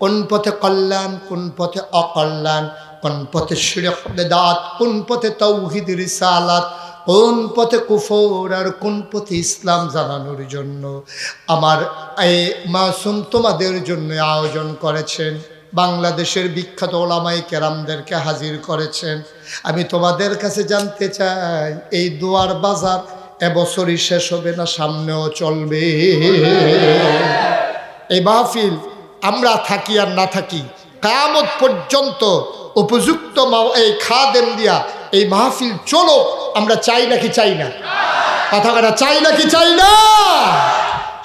Speaker 1: কোন পথে কল্যাণ কোন পথে অকল্যাণ, কোন পথে শিরক বিদআত, কোন পথে তাওহীদ রিসালাত, কোন পথে কুফর আর কোন পথে ইসলাম জানানোর জন্য আমার এই মাসুম তোমাদের জন্য আয়োজন করেছেন। বাংলাদেশের বিখ্যাত ওলামায়ে কেরামদেরকে হাজির করেছেন। আমি তোমাদের কাছে জানতে চাই, এই দোয়ার বাজার এবছরই শেষ হবে না সামনেও চলবে? এই মাহফিল আমরা থাকি আর না থাকি, কিয়ামত পর্যন্ত উপযুক্ত এই খাদেম দিয়া এই মাহফিল চলো, আমরা চাই নাকি চাই না? কথা কথা চাই নাকি চাই না?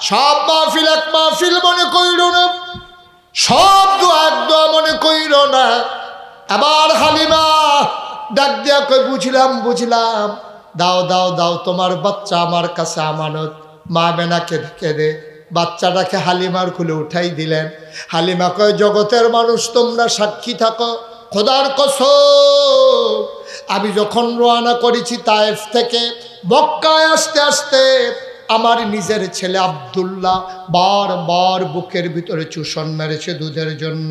Speaker 1: সব মাহফিল এক মাহফিল মনে কইর না, সব দোয়া এক দোয়া মনে কইর না। আবার হালিমা ডাক দিয়া কই, বুঝলাম বুঝলাম, দাও দাও দাও, তোমার বাচ্চা আমার কাছে আমানত। মা বেনাকে ঢেকে দে, বাচ্চাটাকে হালিমার খুলে উঠাই দিলেন। হালিমা কয়, জগতের মানুষ তোমরা সাক্ষী থাকো, খোদার কসম আমি যখন রওনা করেছি তায়েফ থেকে মক্কায় আসতে আসতে আমার নিজের ছেলে আব্দুল্লাহ বারবার বুকের ভিতরে চুষণ মেরেছে দুধের জন্য,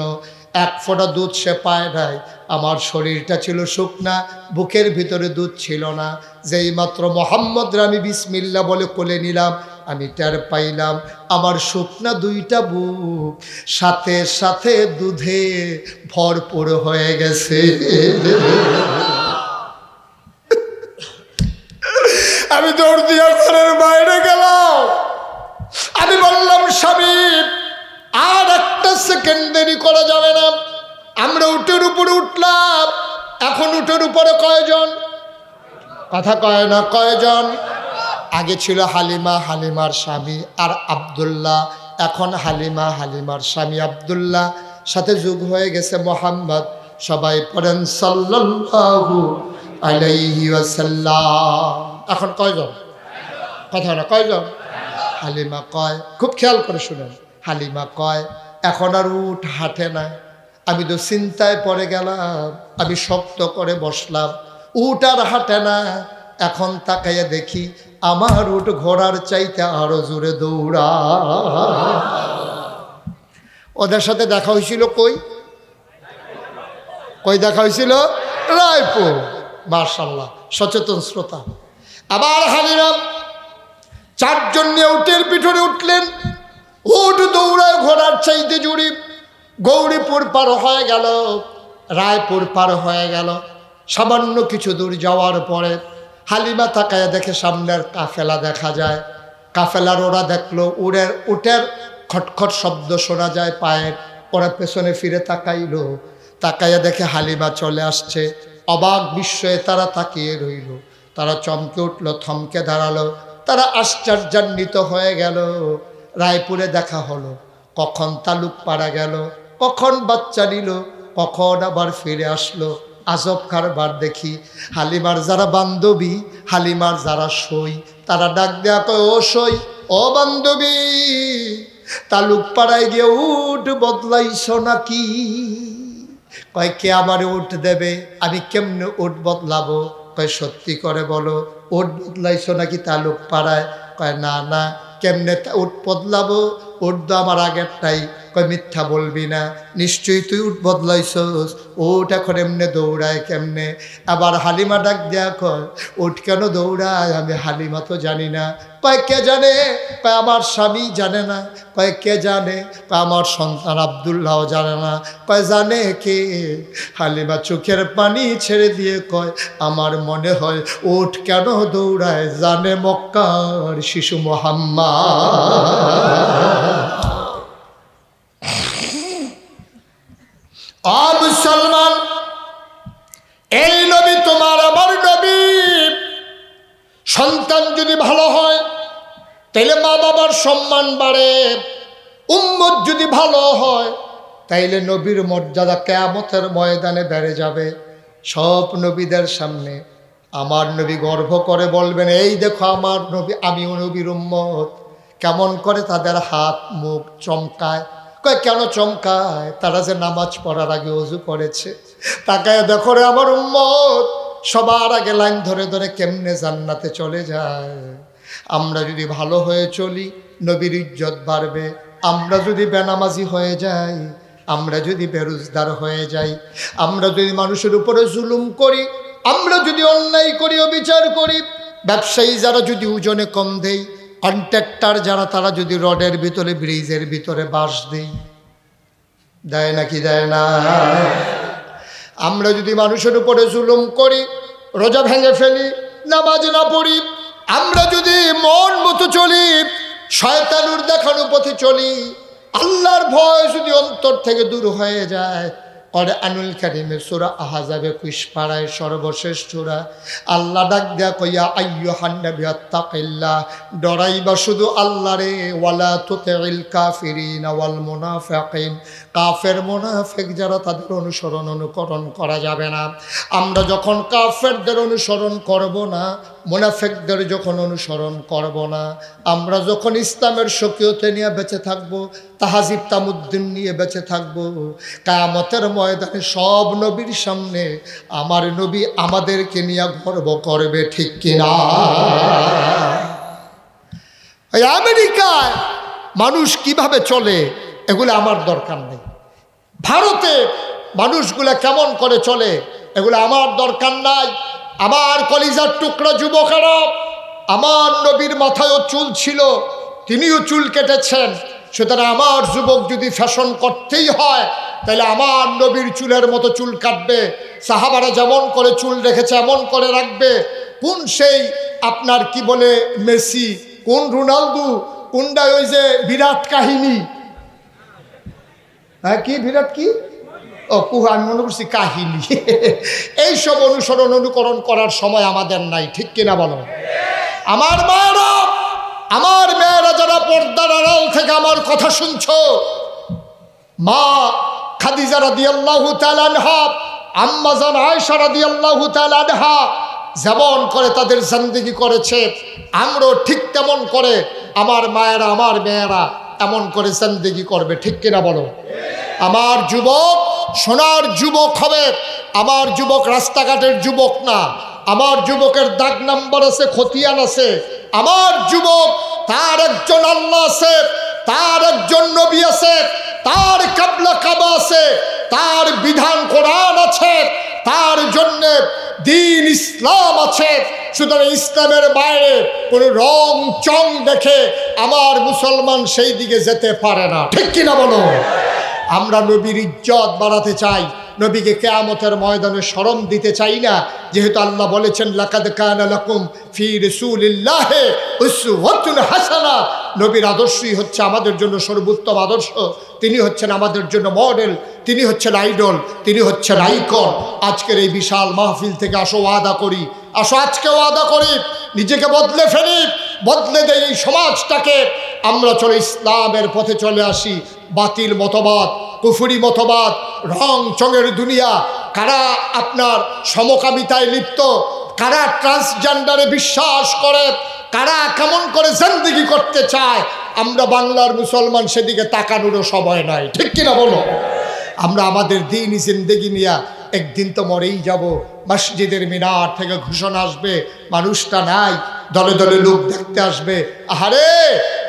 Speaker 1: এক ফোঁটা দুধ সে পায় নাই। আমার শরীরটা ছিল শুকনা, বুকের ভিতরে দুধ ছিল না। যেই মাত্র মোহাম্মদরে আমি বিসমিল্লাহ বলে কোলে নিলাম, আমি টের পাইলাম আমার শুকনা দুইটা বুক সাথে সাথে দুধে ভরপুর হয়ে গেছে। আমি দৌড় দিয়া ঘরের বাইরে গেলাম। আমি বললাম, স্বামী আর একটা সেকেন্ড দেরি করা যাবে না। আমরা উটের উপরে উঠলাম। এখন উটের উপরে কয়জন? কথা কয় না, কয়জন? আগে ছিল হালিমা, হালিমার স্বামী আর আব্দুল্লাহ। এখন হালিমা, হালিমার স্বামী আব্দুল্লাহ, সাথে যোগ হয়ে গেছে মোহাম্মদ। সবাই পড়েন সাল্লাল্লাহু আলাইহি ওয়াসাল্লাম। এখন কয়জন? কথা না, কয়জন? হালিমা কয়, খুব খেয়াল করে শুনেন, হালিমা কয় এখন আর উট হাঁটে না। আমি তো চিন্তায় পড়ে গেলাম, আমি শক্ত করে বসলাম, উট আর হাঁটে না। এখন তাকাইয়া দেখি আমার উট ঘোড়ার চাইতে আরো জোরে দৌড়া। ওদের সাথে দেখা হয়েছিল কই? কই দেখা হয়েছিল? রায়পুর। মাশাআল্লাহ, সচেতন শ্রোতা। আবার হালিমা চারজন নিয়ে উটের পিঠনে উঠলেন। উট দৌড়ায় ঘোড়ার চাইতে জুড়ি। গৌরীপুর পার হয়ে গেল, রায়পুর পার হয়ে গেল। সামান্য কিছু দূর যাওয়ার পরে হালিমা তাকায় দেখে সামনের কাফেলা দেখা যায়। কাফেলার ওরা দেখলো উটের খটখট শব্দ শোনা যায় পায়ের। ওরা পেছনে ফিরে তাকাইলো, তাকাইয়া দেখে হালিমা চলে আসছে। অবাক বিস্ময়ে তারা তাকিয়ে রইল। তারা চমকে উঠলো, থমকে দাঁড়ালো। তারা আশ্চর্যান্বিত হয়ে গেল। রায়পুরে দেখা হলো, কখন তালুক পাড়া গেল, কখন বাচ্চা নিল, কখন আবার ফিরে আসলো। আজব কারবার দেখি। হালিমার যারা বান্ধবী, হালিমার যারা সই, তারা ডাক দেয়া কয়, ও সই, ও বান্ধবী, তালুক পাড়ায় গিয়ে উট বদলাইছ নাকি? কয়, কে আমার উট দেবে? আমি কেমনে উট বদলাবো? কয়, সত্যি করে বলো, উট বদলাইছ নাকি তালুক পাড়ায়? কয়, না না, কেমনে উট বদলাবো? উট তো আমার আগেরটাই। কয়, মিথ্যা বলবি না, নিশ্চয়ই তুই উট বদলাইছস। উট এখন এমনে দৌড়ায় কেমনে? আবার হালিমা ডাক দেয়া কয়, উট কেন দৌড়ায় আমি হালিমা তো জানি না। কয়, কে জানে? কয়, আমার স্বামী জানে না। কয়, কে জানে? কয়, আমার সন্তান আব্দুল্লাহ জানে না। কয়, জানে কে? হালিমা চোখের পানি ছেড়ে দিয়ে কয়, আমার মনে হয় উট কেন দৌড়ায় জানে মক্কার শিশু মুহাম্মদ। মুসলমান যদি ভালো হয় তাইলে মা বাবার সম্মান বাড়ে, উম্মত যদি ভালো হয় তাইলে নবীর মর্যাদা কিয়ামতের ময়দানে বেড়ে যাবে। সব নবীদের সামনে আমার নবী গর্ব করে বলবেন, এই দেখো আমার নবী, আমিও নবীর উম্মত। কেমন করে তাদের হাত মুখ চমকায়। কয় কেন চমকায়? তারা যে নামাজ পড়ার আগে ওযু করেছে। তাকায় দেখো রে আমার উম্মত, সবার আগে লাইন ধরে ধরে কেমনে জান্নাতে চলে যায়। আমরা যদি ভালো হয়ে চলি নবীর ইজ্জত বাড়বে। আমরা যদি বেনামাজি হয়ে যাই, আমরা যদি বেরোজগার হয়ে যাই, আমরা যদি মানুষের উপরে জুলুম করি, আমরা যদি অন্যায় করি, অবিচার করি, ব্যবসায়ী যারা যদি ওজনে কম দেই, কন্ট্রাক্টর যারা তারা যদি রডের ভিতরে ব্রিজের ভিতরে বাঁশ দেই, দেয় নাকি দেয় না? আমরা যদি মানুষের উপরে জুলুম করি, রোজা ভেঙে ফেলি, নামাজ না পড়ি, আমরা যদি মন মতো চলি, শয়তানুর দেখানো পথে চলি, আল্লাহর ভয় যদি অন্তর থেকে দূর হয়ে যায়, কোরআনুল কারীমে সূরা আহজাবে 21 পারায় সর্বশেষ সূরা, আল্লাহ ডাক দেয়া কইয়া আইয়ুহান নাবিয়্যু তাকিল্লাহ, ডরাইবা শুধু আল্লাহরে, ওয়ালা তুতিল কাফিরিন ওয়াল মুনাফিকিন, কাফের মুনাফিক যারা তাদের অনুসরণ অনুকরণ করা যাবে না। আমরা যখন কাফেরদের অনুসরণ করব না, মুনাফিকদের যখন অনুসরণ করব না, আমরা যখন ইসলামের শরীয়তে নিয়ে বেঁচে থাকব, তাহাজিব তামুদ্দিন নিয়ে বেঁচে থাকব, কিয়ামতের ময়দানে সব নবীর সামনে আমার নবী আমাদেরকে নিয়ে গর্ব করবে, ঠিক কিনা? এই আমেরিকায় মানুষ কিভাবে চলে এগুলো আমার দরকার নেই। ভারতে মানুষগুলা কেমন করে চলে এগুলো আমার দরকার নাই। আমার কলিজার টুকরা যুবকেরা, আমার নবীর মাথায়ও চুল ছিল, তিনিও চুল কেটেছেন। সুতরাং আমার যুবক যদি ফ্যাশন করতেই হয় তাহলে আমার নবীর চুলের মতো চুল কাটবে। সাহাবারা যেমন করে চুল রেখেছে এমন করে রাখবে। কোন সেই আপনার কি বলে মেসি, কোন রোনালদো, কোনটা ওই যে বিরাট কাহিনী, হ্যাঁ কি বিরাট কি, ও কুহা, আমি মনে করছি কাহিনী। এইসব অনুসরণ অনুকরণ করার সময় আমাদের নাই, ঠিক কিনা বলো? আমার মায়েরা, আমার মেয়েরা যারা পর্দার আড়াল থেকে আমার কথা শুনছো, মা খাদিজা রাদিয়াল্লাহু তাআলা আনহা, আম্মা জান আয়েশা রাদিয়াল্লাহু তাআলা আনহা যেমন করে তাদের জিন্দেগি করেছে, আমরাও ঠিক তেমন করে আমার মায়েরা, আমার মেয়েরা এমন করে জিন্দেগি করবে, ঠিক কিনা বলো? আমার যুবক সোনার যুবক হবে। আমার যুবক রাস্তাঘাটের যুবক না। আমার যুবকের দাগ নাম্বার আছে, খতিয়ান আছে। আমার যুবক তার একজন আল্লাহ আছে, তার একজন নবী আছে, তার কাবলা কাবা আছে, তার বিধান কোরআন আছে, তার জন্য দিন ইসলাম আছে। সুতরাং ইসলামের বাইরে কোনো রং চং দেখে আমার মুসলমান সেই দিকে যেতে পারে না, ঠিক কিনা বলো? আমরা নবীর ইজ্জত বাড়াতে চাই, নবীকে কিয়ামতের ময়দানে শরম দিতে চাই না। যেহেতু আল্লাহ বলেছেন লাকাদ কানা লাকুম ফি রাসূলিল্লাহি উসওয়াতুন হাসানাহ, নবীর আদর্শই হচ্ছে আমাদের জন্য সর্বোত্তম আদর্শ। তিনি হচ্ছেন আমাদের জন্য মডেল, তিনি হচ্ছেন আইডল, তিনি হচ্ছেন আইকন। আজকের এই বিশাল মাহফিল থেকে আসো ওয়াদা করি, আসো আজকে ওয়াদা করি, নিজেকে বদলে ফেলি, বদলে দেই এই সমাজটাকে। আমরা চলে ইসলামের পথে চলে আসি। বাতিল মতবাদ, কুফরি মতবাদ, রং চঙের দুনিয়া, কারা আপনার সমকামিতায় লিপ্ত, কারা ট্রান্সজেন্ডারে বিশ্বাস করে, কারা কেমন করে জিন্দেগি করতে চায়, আমরা বাংলার মুসলমান সেদিকে তাকানোরও সময় নাই, ঠিক কিনা বলো? আমরা আমাদের দিনই জিন্দেগি নিয়ে একদিন তো মরেই যাব। মসজিদের মিনার থেকে ঘোষণা আসবে মানুষটা নাই, দলে দলে লোক দেখতে আসবে। আহারে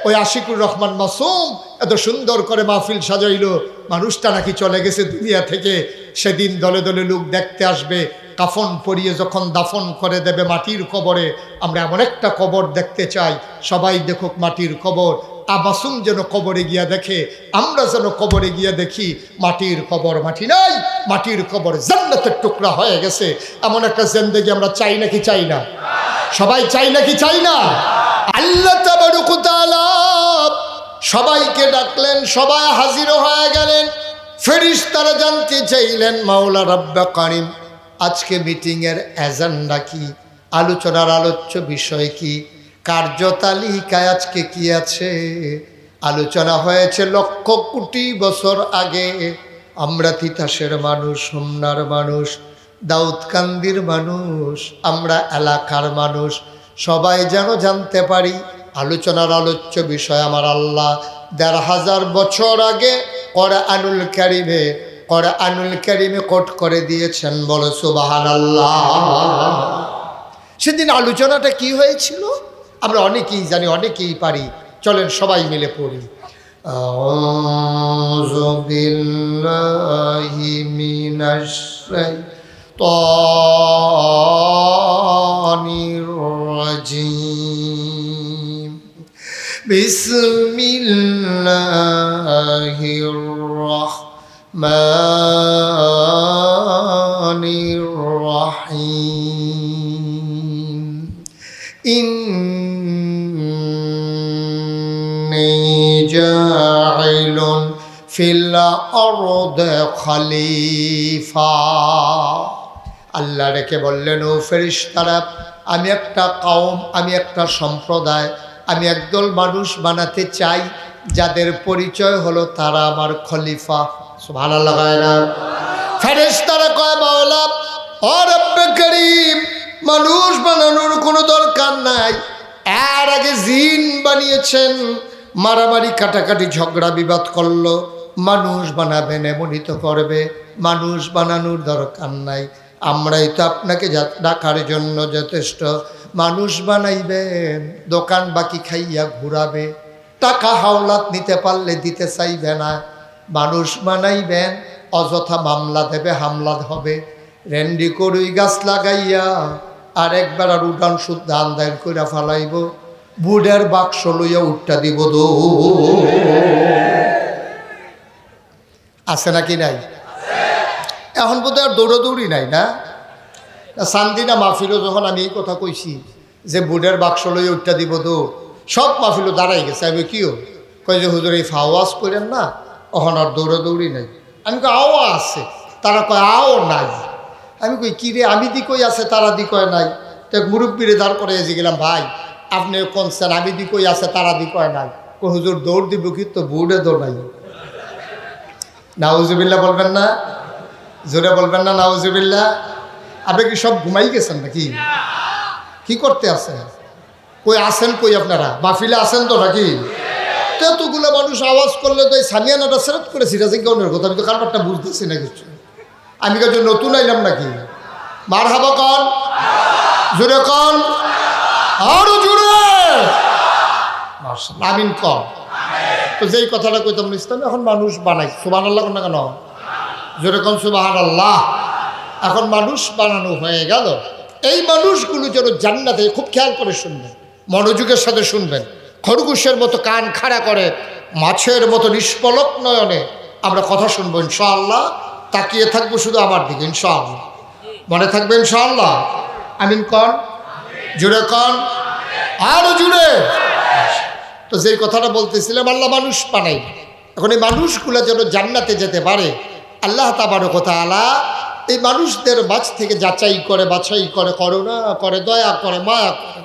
Speaker 1: ওই আশিকুর রহমান মাসুম এত সুন্দর করে মাহফিল সাজাইলো, মানুষটা নাকি চলে গেছে দুনিয়া থেকে। সেদিন দলে দলে লোক দেখতে আসবে। কাফন পরিয়ে যখন দাফন করে দেবে মাটির কবরে, আমরা এমন একটা কবর দেখতে চাই, সবাই দেখুক মাটির কবর। মাসুম যেন কবরে গিয়া দেখে, আমরা যেন কবরে গিয়া দেখি মাটির কবর, মাটি নাই, মাটির কবর জান্নাতের টুকরা হয়ে গেছে। এমন একটা জিন্দেগি আমরা চাই নাকি চাই না? সবাই চাই নাকি চাই না? আল্লাহ তাবারক ওয়া তাআলা সবাইকে ডাকলেন, সবাই হাজির হয়ে গেলেন। ফেরেশতারা জানতে চাইলেন মাওলা রাব্বা কারীম, আজকে মিটিংয়ের এজেন্ডা কি, আলোচনার আলোচ্য বিষয় কি? কার্যতালিকায় আজকে কি আছে? আলোচনা হয়েছে লক্ষ কোটি বছর আগে। আমরা তিতাসের মানুষ, হোমনার মানুষ, দাউদকান্দির মানুষ, আমরা এলাকার মানুষ, সবাই যেন জানতে পারি আলোচনার আলোচ্য বিষয় আমার আল্লাহ ১৫০০ বছর আগে কোরআনুল কারীমে কোট করে দিয়েছেন। বলো সুবহানাল্লাহ। সেদিন আলোচনাটা কি হয়েছিল আমরা অনেকেই জানি, অনেকেই পারি। চলেন সবাই মিলে পড়ি। আউযু বিল্লাহি মিনাশ শাইতানির রাজীম। বিসমিল্লাহির রাহমানির রাহিম। ইন্নী জাইলুন ফিল আরদি খলিফা। আল্লাহ রেখে বললেন, ও ফেরেশতারা, আমি একটা কওম, আমি একটা সম্প্রদায়, আমি একদল মানুষ বানাতে চাই যাদের পরিচয় হলো তারা আমার খলিফা। সুবহানাল্লাহ। ফেরেশতারা কয়, মাওলা ও রব্বে করিম, মানুষ বানানোর কোনো দরকার নাই, এর আগে জিন বানিয়েছেন, মারামারি কাটাকাটি ঝগড়া বিবাদ করলো, মানুষ বানাবেন এমনই তো করবে, মানুষ বানানোর দরকার নাই, আমরাই তো আপনাকে ডাকার জন্য যথেষ্ট। মানুষ বানাইবেন, দোকান বাকি খাইয়া ঘুরাবে, টাকা হাওলাত নিতে পারলে দিতে চাইবে না। মানুষ বানাইবেন, অযথা মামলা দেবে, হামলা হবে। রেন্ডি করুই গাছ লাগাইয়া আর একবার আর উঠান শুদ্ধ আন্দায় কইরা ফালাইব, বুড়ের বাক্স লইয়া উঠটা দিব। আছে নাকি নাই? এখন বোধ আর দৌড়াদৌড়ি নাই না? সান্দিনা মাহফিলও যখন আমি এই কথা কইছি যে বুড়ের বাক্স লইয়া উঠটা দিব, সব মাহফিলও দাঁড়াই গেছে। আমি কিও কই যে হুজুর এই ফাওয়াজ করেন না, এখন আর দৌড়াদৌড়ি নাই। আমি কই আও আছে, তারা কয় আও নাই। আমি কই কী রে, আমি দি কই আছে, তারা দি কয় নাই। তো মুরব্বীরে দাঁড় করে এসে গেলাম, ভাই আপনি কোনছেন, আমি দি কই আছে, তারা দি কয় নাই। কই হুজুর দৌড় দিব কি, তো বুড়ে দৌড় নাই। নাউজুবিল্লাহ বলবেন না? জোরে বলবেন না নাউজুবিল্লাহ? আপনি কি সব ঘুমাই গেছেন নাকি? কি করতে আছেন? কই আছেন কই আপনারা? মাহফিলে আছেন তো নাকি? তো এতগুলো মানুষ আওয়াজ করলে তো এই সামিয়ানাটা সেরাত করে সিরাজে কেউনের কথা, আমি তো কারবারটা বুঝতেছি না কিছু। আমি কাছে নতুন আইলাম নাকি? মারহাবা কন, জোরে কন, আরো জোরে আমিন কন। তো যেই কথাটা কইতাম ইসলাম, এখন মানুষ বানাই। সুবহানাল্লাহ না কেন? জোরে কন সুবহানাল্লাহ। এখন মানুষ বানানো হয়ে গেল। এই মানুষগুলো যেন জান্নাতে, খুব খেয়াল করে শুনবেন, মনোযোগের সাথে শুনবেন, খরগোশের মতো কান খাড়া করে, মাছের মতো নিষ্পলক নয়নে আমরা কথা শুনবো ইনশাআল্লাহ। তাকিয়ে থাকবো শুধু আমার দিকে ইনশাআল্লাহ। মনে থাকবে ইনশাআল্লাহ। আমিন কন, জুড়ে কন, আরো জুড়ে। তো যেই কথাটা বলতেছিলাম, আল্লাহ মানুষ বানাই। এখন এই মানুষগুলো যেন জান্নাতে যেতে পারে, আল্লাহ তাবারক ওয়া তাআলা এই মানুষদের মাঝ থেকে যাচাই করে, বাছাই করে, করুণা করে, দয়া করে, মায়া করে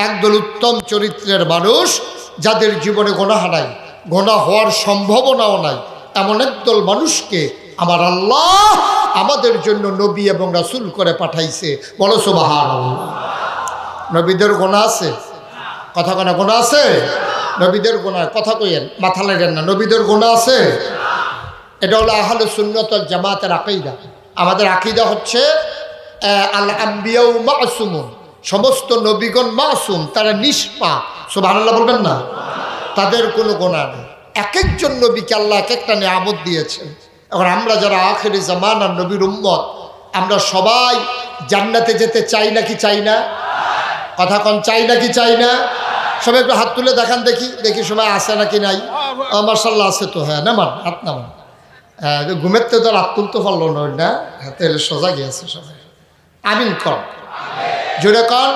Speaker 1: একদল উত্তম চরিত্রের মানুষ, যাদের জীবনে গুনাহ নাই, গুনাহ হওয়ার সম্ভাবনাও নাই, এমন একদল মানুষকে আমার আল্লাহ আমাদের জন্য নবী এবং রাসূল করে পাঠাইছে। বলো সুবহানাল্লাহ। নবীদের গুনাহ আছে? কথা কনা গুনাহ আছে? নবীদের গুনাহ কথা কইেন, মাথা লাগেন না। নবীদের গুনাহ আছে? এটা হলো আহলে সুন্নাত ওয়াল জামাতের আকীদা। আমাদের আকীদা হচ্ছে আল আম্বিয়াউ মাসুমুন, সমস্ত নবীগণ মাসুম, তারা নিষ্পাপ। সুবহানাল্লাহ বলবেন না? তাদের কোনো গুনাহ নেই। এক একজন নবীকে আল্লাহ এক একটা নিয়ামত দিয়েছেন। এখন আমরা যারা আখিরি জামানার নবীর উম্মত, আমরা সবাই জান্নাতে যেতে চাই নাকি চাই না? কথা কন, চাই নাকি চাই না? সবাই একটু হাত তুলে দেখান দেখি, দেখি সবাই আছে নাকি নাই। মাশাআল্লাহ আছে তো। হ্যাঁ নামান, হাত নামান। ঘুমের তো হাত তুলতে পারলো না, হাতে সোজা গিয়েছে সবাই। আমিন কর, জোরে কর,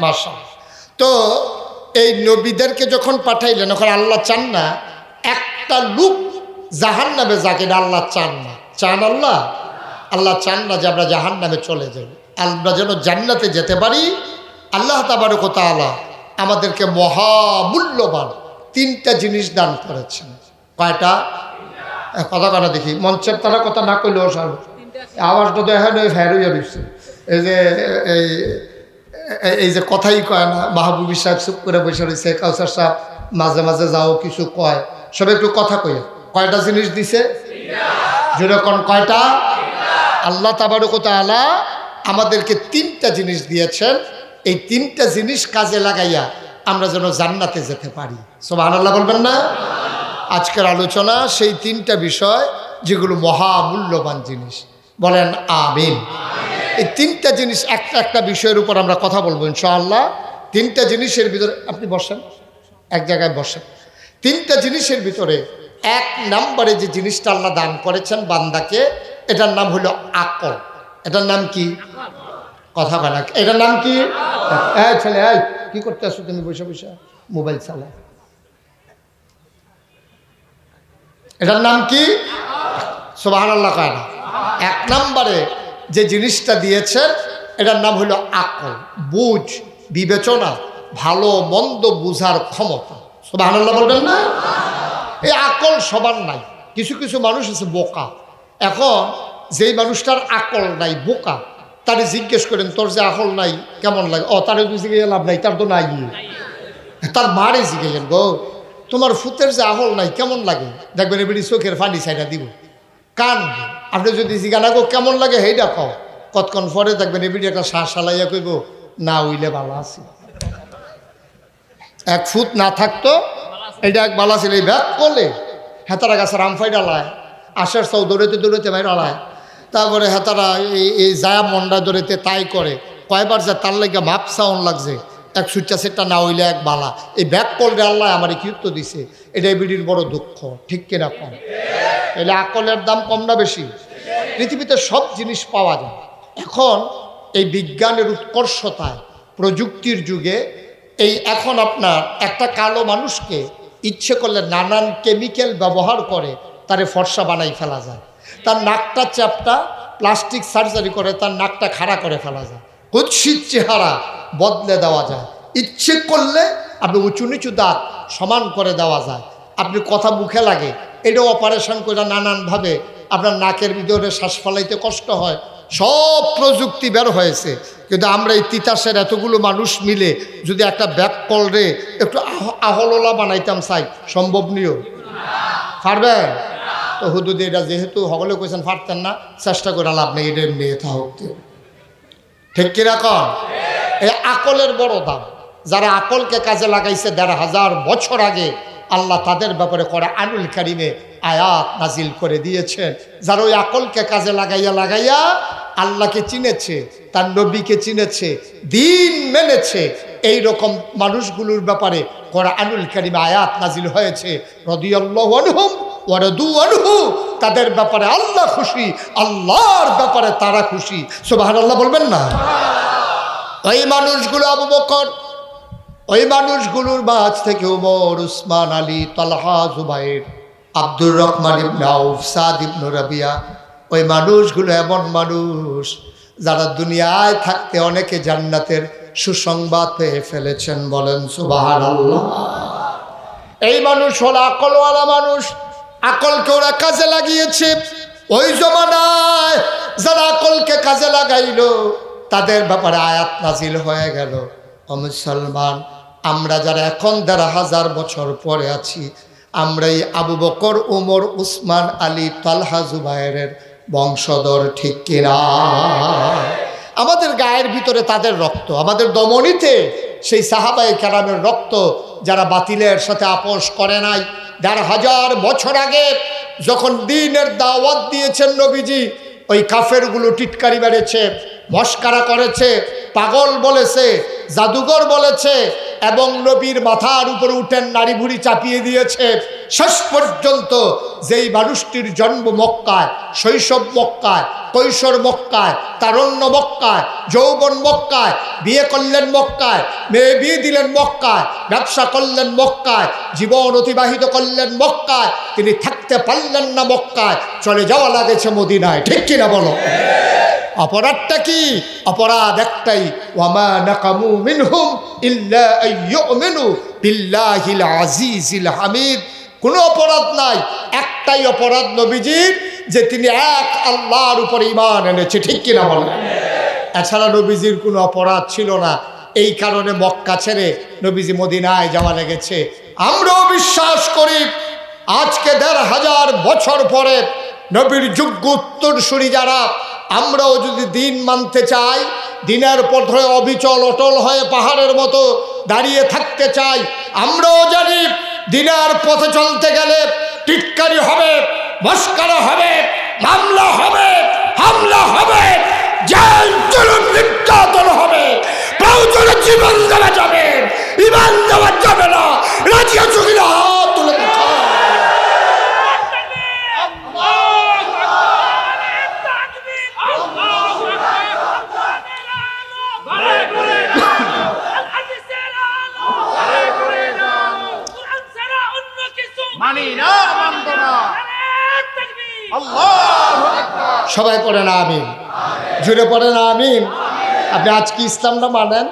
Speaker 1: মাশাআল্লাহ। তো এই নবীদেরকে যখন পাঠাইলেন, এখন আল্লাহ চান না একটা লোক জাহান্নামে যাকে, আল্লাহ চান না। চান আল্লাহ? আল্লাহ চান না যে আমরা জাহান্নামে চলে যাই, আমরা যেন জান্নাতে যেতে পারি। আল্লাহ তাবারক ওয়া তাআলা আমাদেরকে মহামূল্যবান 3টা জিনিস দান করেছেন। কয়টা? কথা কানা দেখি, মঞ্চের তারা কথা না কইলেও সার আওয়াজটা দেখেন ফেরইয়া দিচ্ছে। এই যে কথাই কয় না, মাহবুবী সাহেব চুপ করে বসে রয়েছে, কাউসার সাহেব মাঝে মাঝে যাও কিছু কয়, সব একটু কথা কয়ে। কয়টা জিনিস দিছে? যেরকম কয়টা? আল্লাহ তাবারক ওয়া তাআলা আমাদেরকে 3টা জিনিস দিয়েছেন। এই 3টা জিনিস কাজে লাগাইয়া আমরা যেন জান্নাতে যেতে পারি। সুবহানাল্লাহ বলবেন না? আজকের আলোচনা সেই 3টা বিষয় যেগুলো মহামূল্যবান জিনিস। বলেন আমিন। এই 3টা জিনিস একটা বিষয়ের উপর আমরা কথা বলবো ইনশাআল্লাহ। 3টা জিনিসের ভিতরে আপনি বসেন, এক জায়গায় বসেন। 3টা জিনিসের ভিতরে 1 নম্বরে যে জিনিসটা আল্লাহ দান করেছেন বান্দাকে, এটার নাম হলো আকল। এটার নাম কি? কথা বলা। এটার নাম কি? এই ছেলে, এই কি করতে আসো তুমি? বসে বসে মোবাইল চালা। এটার নাম কি? সুবহানাল্লাহ কয় না। 1 নম্বরে যে জিনিসটা দিয়েছেন এটার নাম হলো আকল, বুঝ, বিবেচনা, ভালো মন্দ বুঝার ক্ষমতা। সুবহানাল্লাহ বলবেন না? এই আকল সবার নাই। কিছু কিছু মানুষ আছে বোকা। এখন যেই মানুষটার আকল নাই, বোকা, তারে জিজ্ঞেস করেন তোর যে আকল নাই কেমন লাগে? তারে জিজ্ঞেস লাভ নাই, তার তো নাই। তার মারে জিজ্ঞেসেন গো তোমার ফুতের যে আকল নাই কেমন লাগে? দেখবেন এবারে চোখের ফানি সাইডা দিব, কান। আপনি যদি জিজ্ঞাসা গো কেমন লাগে হেইটা কও, কতক্ষণ পরে দেখবেন এবারে একটা শ্বাস সালাইয়া কইব না উইলে ভালো আছে। 1 ফুট না থাকতো এটা এক বালা ছিল, এই ব্যাগ করলে হেতারা গাছের আমফাই ডালায়, আশের চাও দৌড়াইতে দৌড়াইতে বাইরে ডালায়, তারপরে হেতারা এই জায়া মন্ডা দৌড়াইতে তাই করে। কয়বার যে তার লাগে মাপ সাউন্ড লাগছে, 1 সুচ্চা সেটটা না হইলে 1 বালা। এই ব্যাগ করলে আল্লাহ আমার কীর্ত দিছে, এটা বিডির বড় দুঃখ। ঠিক কিনা কম? এলে আকলের দাম কম না বেশি? পৃথিবীতে সব জিনিস পাওয়া যায়। এখন এই বিজ্ঞানের উৎকর্ষতায়, প্রযুক্তির যুগে এখন আপনার একটা কালো মানুষকে ইচ্ছে করলে নানান কেমিক্যাল ব্যবহার করে তারে ফর্সা বানাই ফেলা যায়। তার নাকটা চ্যাপটা প্লাস্টিক সার্জারি করে তার নাকটা খাড়া করে ফেলা যায়। কুৎসিত চেহারা বদলে দেওয়া যায়। ইচ্ছে করলে আপনি উঁচু নিচু দাঁত সমান করে দেওয়া যায়। আপনি কথা মুখে লাগে এটাও অপারেশন করে নানানভাবে আপনার নাকের ভিতরে শ্বাস ফেলাইতে কষ্ট হয়। সব প্রযুক্তি বের হয়েছে, কিন্তু আমরা এই তিতাসের এতগুলো মানুষ মিলে যদি একটা ব্যাক কলরে একটু আহলোলা বানাইতাম চাই, সম্ভব নিও? পারবেন তো? হুদুদ এটা যেহেতু সকলে কইছেন পারতেন না, চেষ্টা করে লাভ নেই, এটা নিয়ে থাকতে। ঠিক কিরকম? এই আকলের বড় দাম। যারা আকলকে কাজে লাগাইছে 1500 বছর আগে, আল্লাহ তাদের ব্যাপারে কোরআনুল কারীমে আয়াত নাজিল করে দিয়েছেন। যারা ওই আকলকে কাজে লাগাইয়া আল্লাহকে চিনেছে, তার নবীকে চিনেছে, দিন মেনেছে, এই রকম মানুষগুলোর ব্যাপারে কোরআনুল কারীমে আয়াত নাজিল হয়েছে। রাদিয়াল্লাহু আনহুম ওয়া রাদু আনহু, তাদের ব্যাপারে আল্লাহ খুশি, আল্লাহর ব্যাপারে তারা খুশি। সুবহানাল্লাহ বলবেন না? ওই মানুষগুলো আবু বকর, ওই মানুষগুলোর মাঝ থেকে ওমর, উসমান, আলী, তালহা, জুবাইর, আব্দুর রহমান ইবনে আউফ, সাদ ইবনে রাবিয়া, ওই মানুষগুলো এমন মানুষ যারা দুনিয়ায় থাকতে অনেকে জান্নাতের সুসংবাদ পেয়ে ফেলেছেন। বলেন সুবহানাল্লাহ। এই মানুষ হলো আকলওয়ালা মানুষ। আকলকে ওরা কাজে লাগিয়েছে। ওই জমানায় যারা আকলকে কাজে লাগাইলো তাদের ব্যাপারে আয়াত নাজিল হয়ে গেল। ও মুসলমান, আমরা যারা এখন 1500 বছর পরে আছি, আমরা এই আবু বকর, উমর, উসমান, আলী, তালহা, জুবাইরের বংশধর। ঠিক কিনা? আমাদের গায়ের ভিতরে তাদের রক্ত, আমাদের দমনীতে সেই সাহাবায়ে কেরামের রক্ত, যারা বাতিলের সাথে আপোষ করে নাই। 1500 বছর আগে যখন দ্বীনের দাওয়াত দিয়েছেন নবীজি, ওই কাফেরগুলো টিটকারি মেরেছে, মস্কারা করেছে, পাগল বলেছে, জাদুঘর বলেছে, এবং নবীর মাথার উপরে উঠেন নারী ভুড়ি চাপিয়ে দিয়েছে। শেষ পর্যন্ত যেই মানুষটির জন্ম মক্কায়, শৈশব মক্কায়, কৈশোর মক্কায়, তারুণ্য মক্কায়, যৌবন মক্কায়, বিয়ে করলেন মক্কায়, মেয়ে বিয়ে দিলেন মক্কায়, ব্যবসা করলেন মক্কায়, জীবন অতিবাহিত করলেন মক্কায়, তিনি থাকতে পারলেন না মক্কায়, চলে যাওয়া লাগেছে মদিনায়। ঠিক কিনা বলো? অপরাধটা কি? অপরাধ একটাই, ওয়ামা নাকামু মিনহুম ইল্লা আইয়ুমিনু বিল্লাহিল আজিজিল হামিদ। কোনো অপরাধ নাই, একটাই অপরাধ নবীজির, যে তিনি এক আল্লাহর উপর ঈমান এনেছে। ঠিক কিনা বলেন? এছাড়া নবীজির কোনো অপরাধ ছিল না। এই কারণে মক্কা ছেড়ে নবীজি মদিনায় যাওয়া লেগেছে। আমরাও বিশ্বাস করি আজকে ১৫০০ বছর পরে নবীর যোগ্য উত্তরসূরি যারা, আমরাও যদি দিন মানতে চাই, দিনের পথে অবিচল অটল হয়ে পাহাড়ের মতো দাঁড়িয়ে থাকতে চাই, আমরাও জানি দিনের পথে চলতে গেলে টিটকারি হবে, মস্কারা হবে, মামলা হবে, হামলা হবে, জেল জুলুম নির্যাতন হবে, প্রয়োজনে জীবন দেওয়া যাবে, ঈমান দেওয়া যাবে না। রাজি আছো কিনা? হাত তুলে দেখা। সবাই পড়েন আমিন, জুড়ে পড়েন আমিন। আপনি আজকে ইসলামটা মানেন,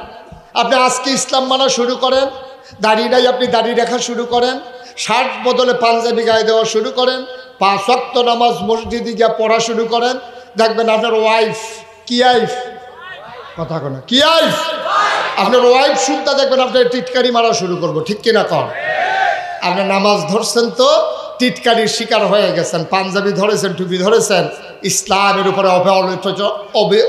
Speaker 1: আপনি আজকে ইসলাম মানা শুরু করেন। দাড়ি নাই, আপনি দাড়ি রাখা শুরু করেন। শার্ট বদলে পাঞ্জাবি গায়ে দেওয়া শুরু করেন। 5 ওয়াক্ত নামাজ মসজিদে গিয়ে পড়া শুরু করেন। দেখবেন আপনার ওয়াইফ, কি আইফ কথা কোনা, কি আইফ, আপনার ওয়াইফ শুনতে দেখবেন আপনার টিটকারি মারা শুরু করবো। ঠিক কিনা কর? আপনি নামাজ ধরছেন তো টিটকারির শিকার হয়ে গেছেন, পাঞ্জাবি ধরেছেন, টুপি ধরেছেন, ইসলামের উপরে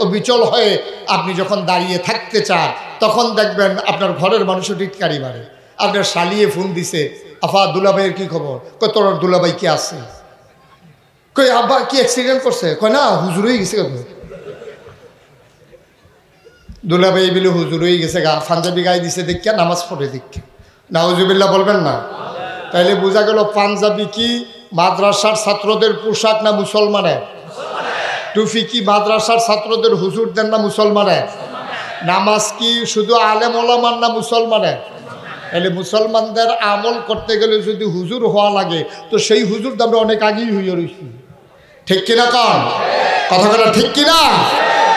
Speaker 1: অবিচল হয়ে আপনি যখন দাঁড়িয়ে থাকতে চান, তখন দেখবেন আপনার ঘরের মানুষও টিটকারি মারে। আপনার শালিয়ে ফোন দিছে, আফা দুলাভাইয়ের কি খবর? কই তোর দুলাভাই কি আছে? কই আব্বা কি অ্যাক্সিডেন্ট করছে? কয় না হুজুর হয়ে গেছে। দুলাভাই বিলে হুজুর হয়ে গেছে গা, পাঞ্জাবি গায়ে দিছে দেখিয়া, নামাজ পড়ে দেখিয়া। নাউজুবিল্লাহ বলবেন না? তাইলে বোঝা গেল পাঞ্জাবি কি মাদ্রাসার ছাত্রদের পোশাক না মুসলমানের? টুপি কি মাদ্রাসার ছাত্রদের হুজুরদের না মুসলমানের? নামাজ কি শুধু আলেম ওলামার না মুসলমানের? তাহলে মুসলমানদের আমল করতে গেলে যদি হুজুর হওয়া লাগে, তো সেই হুজুর তো আমরা অনেক আগেই হইয়া রয়েছি। ঠিক কিনা কন? কথা বলা ঠিক কিনা?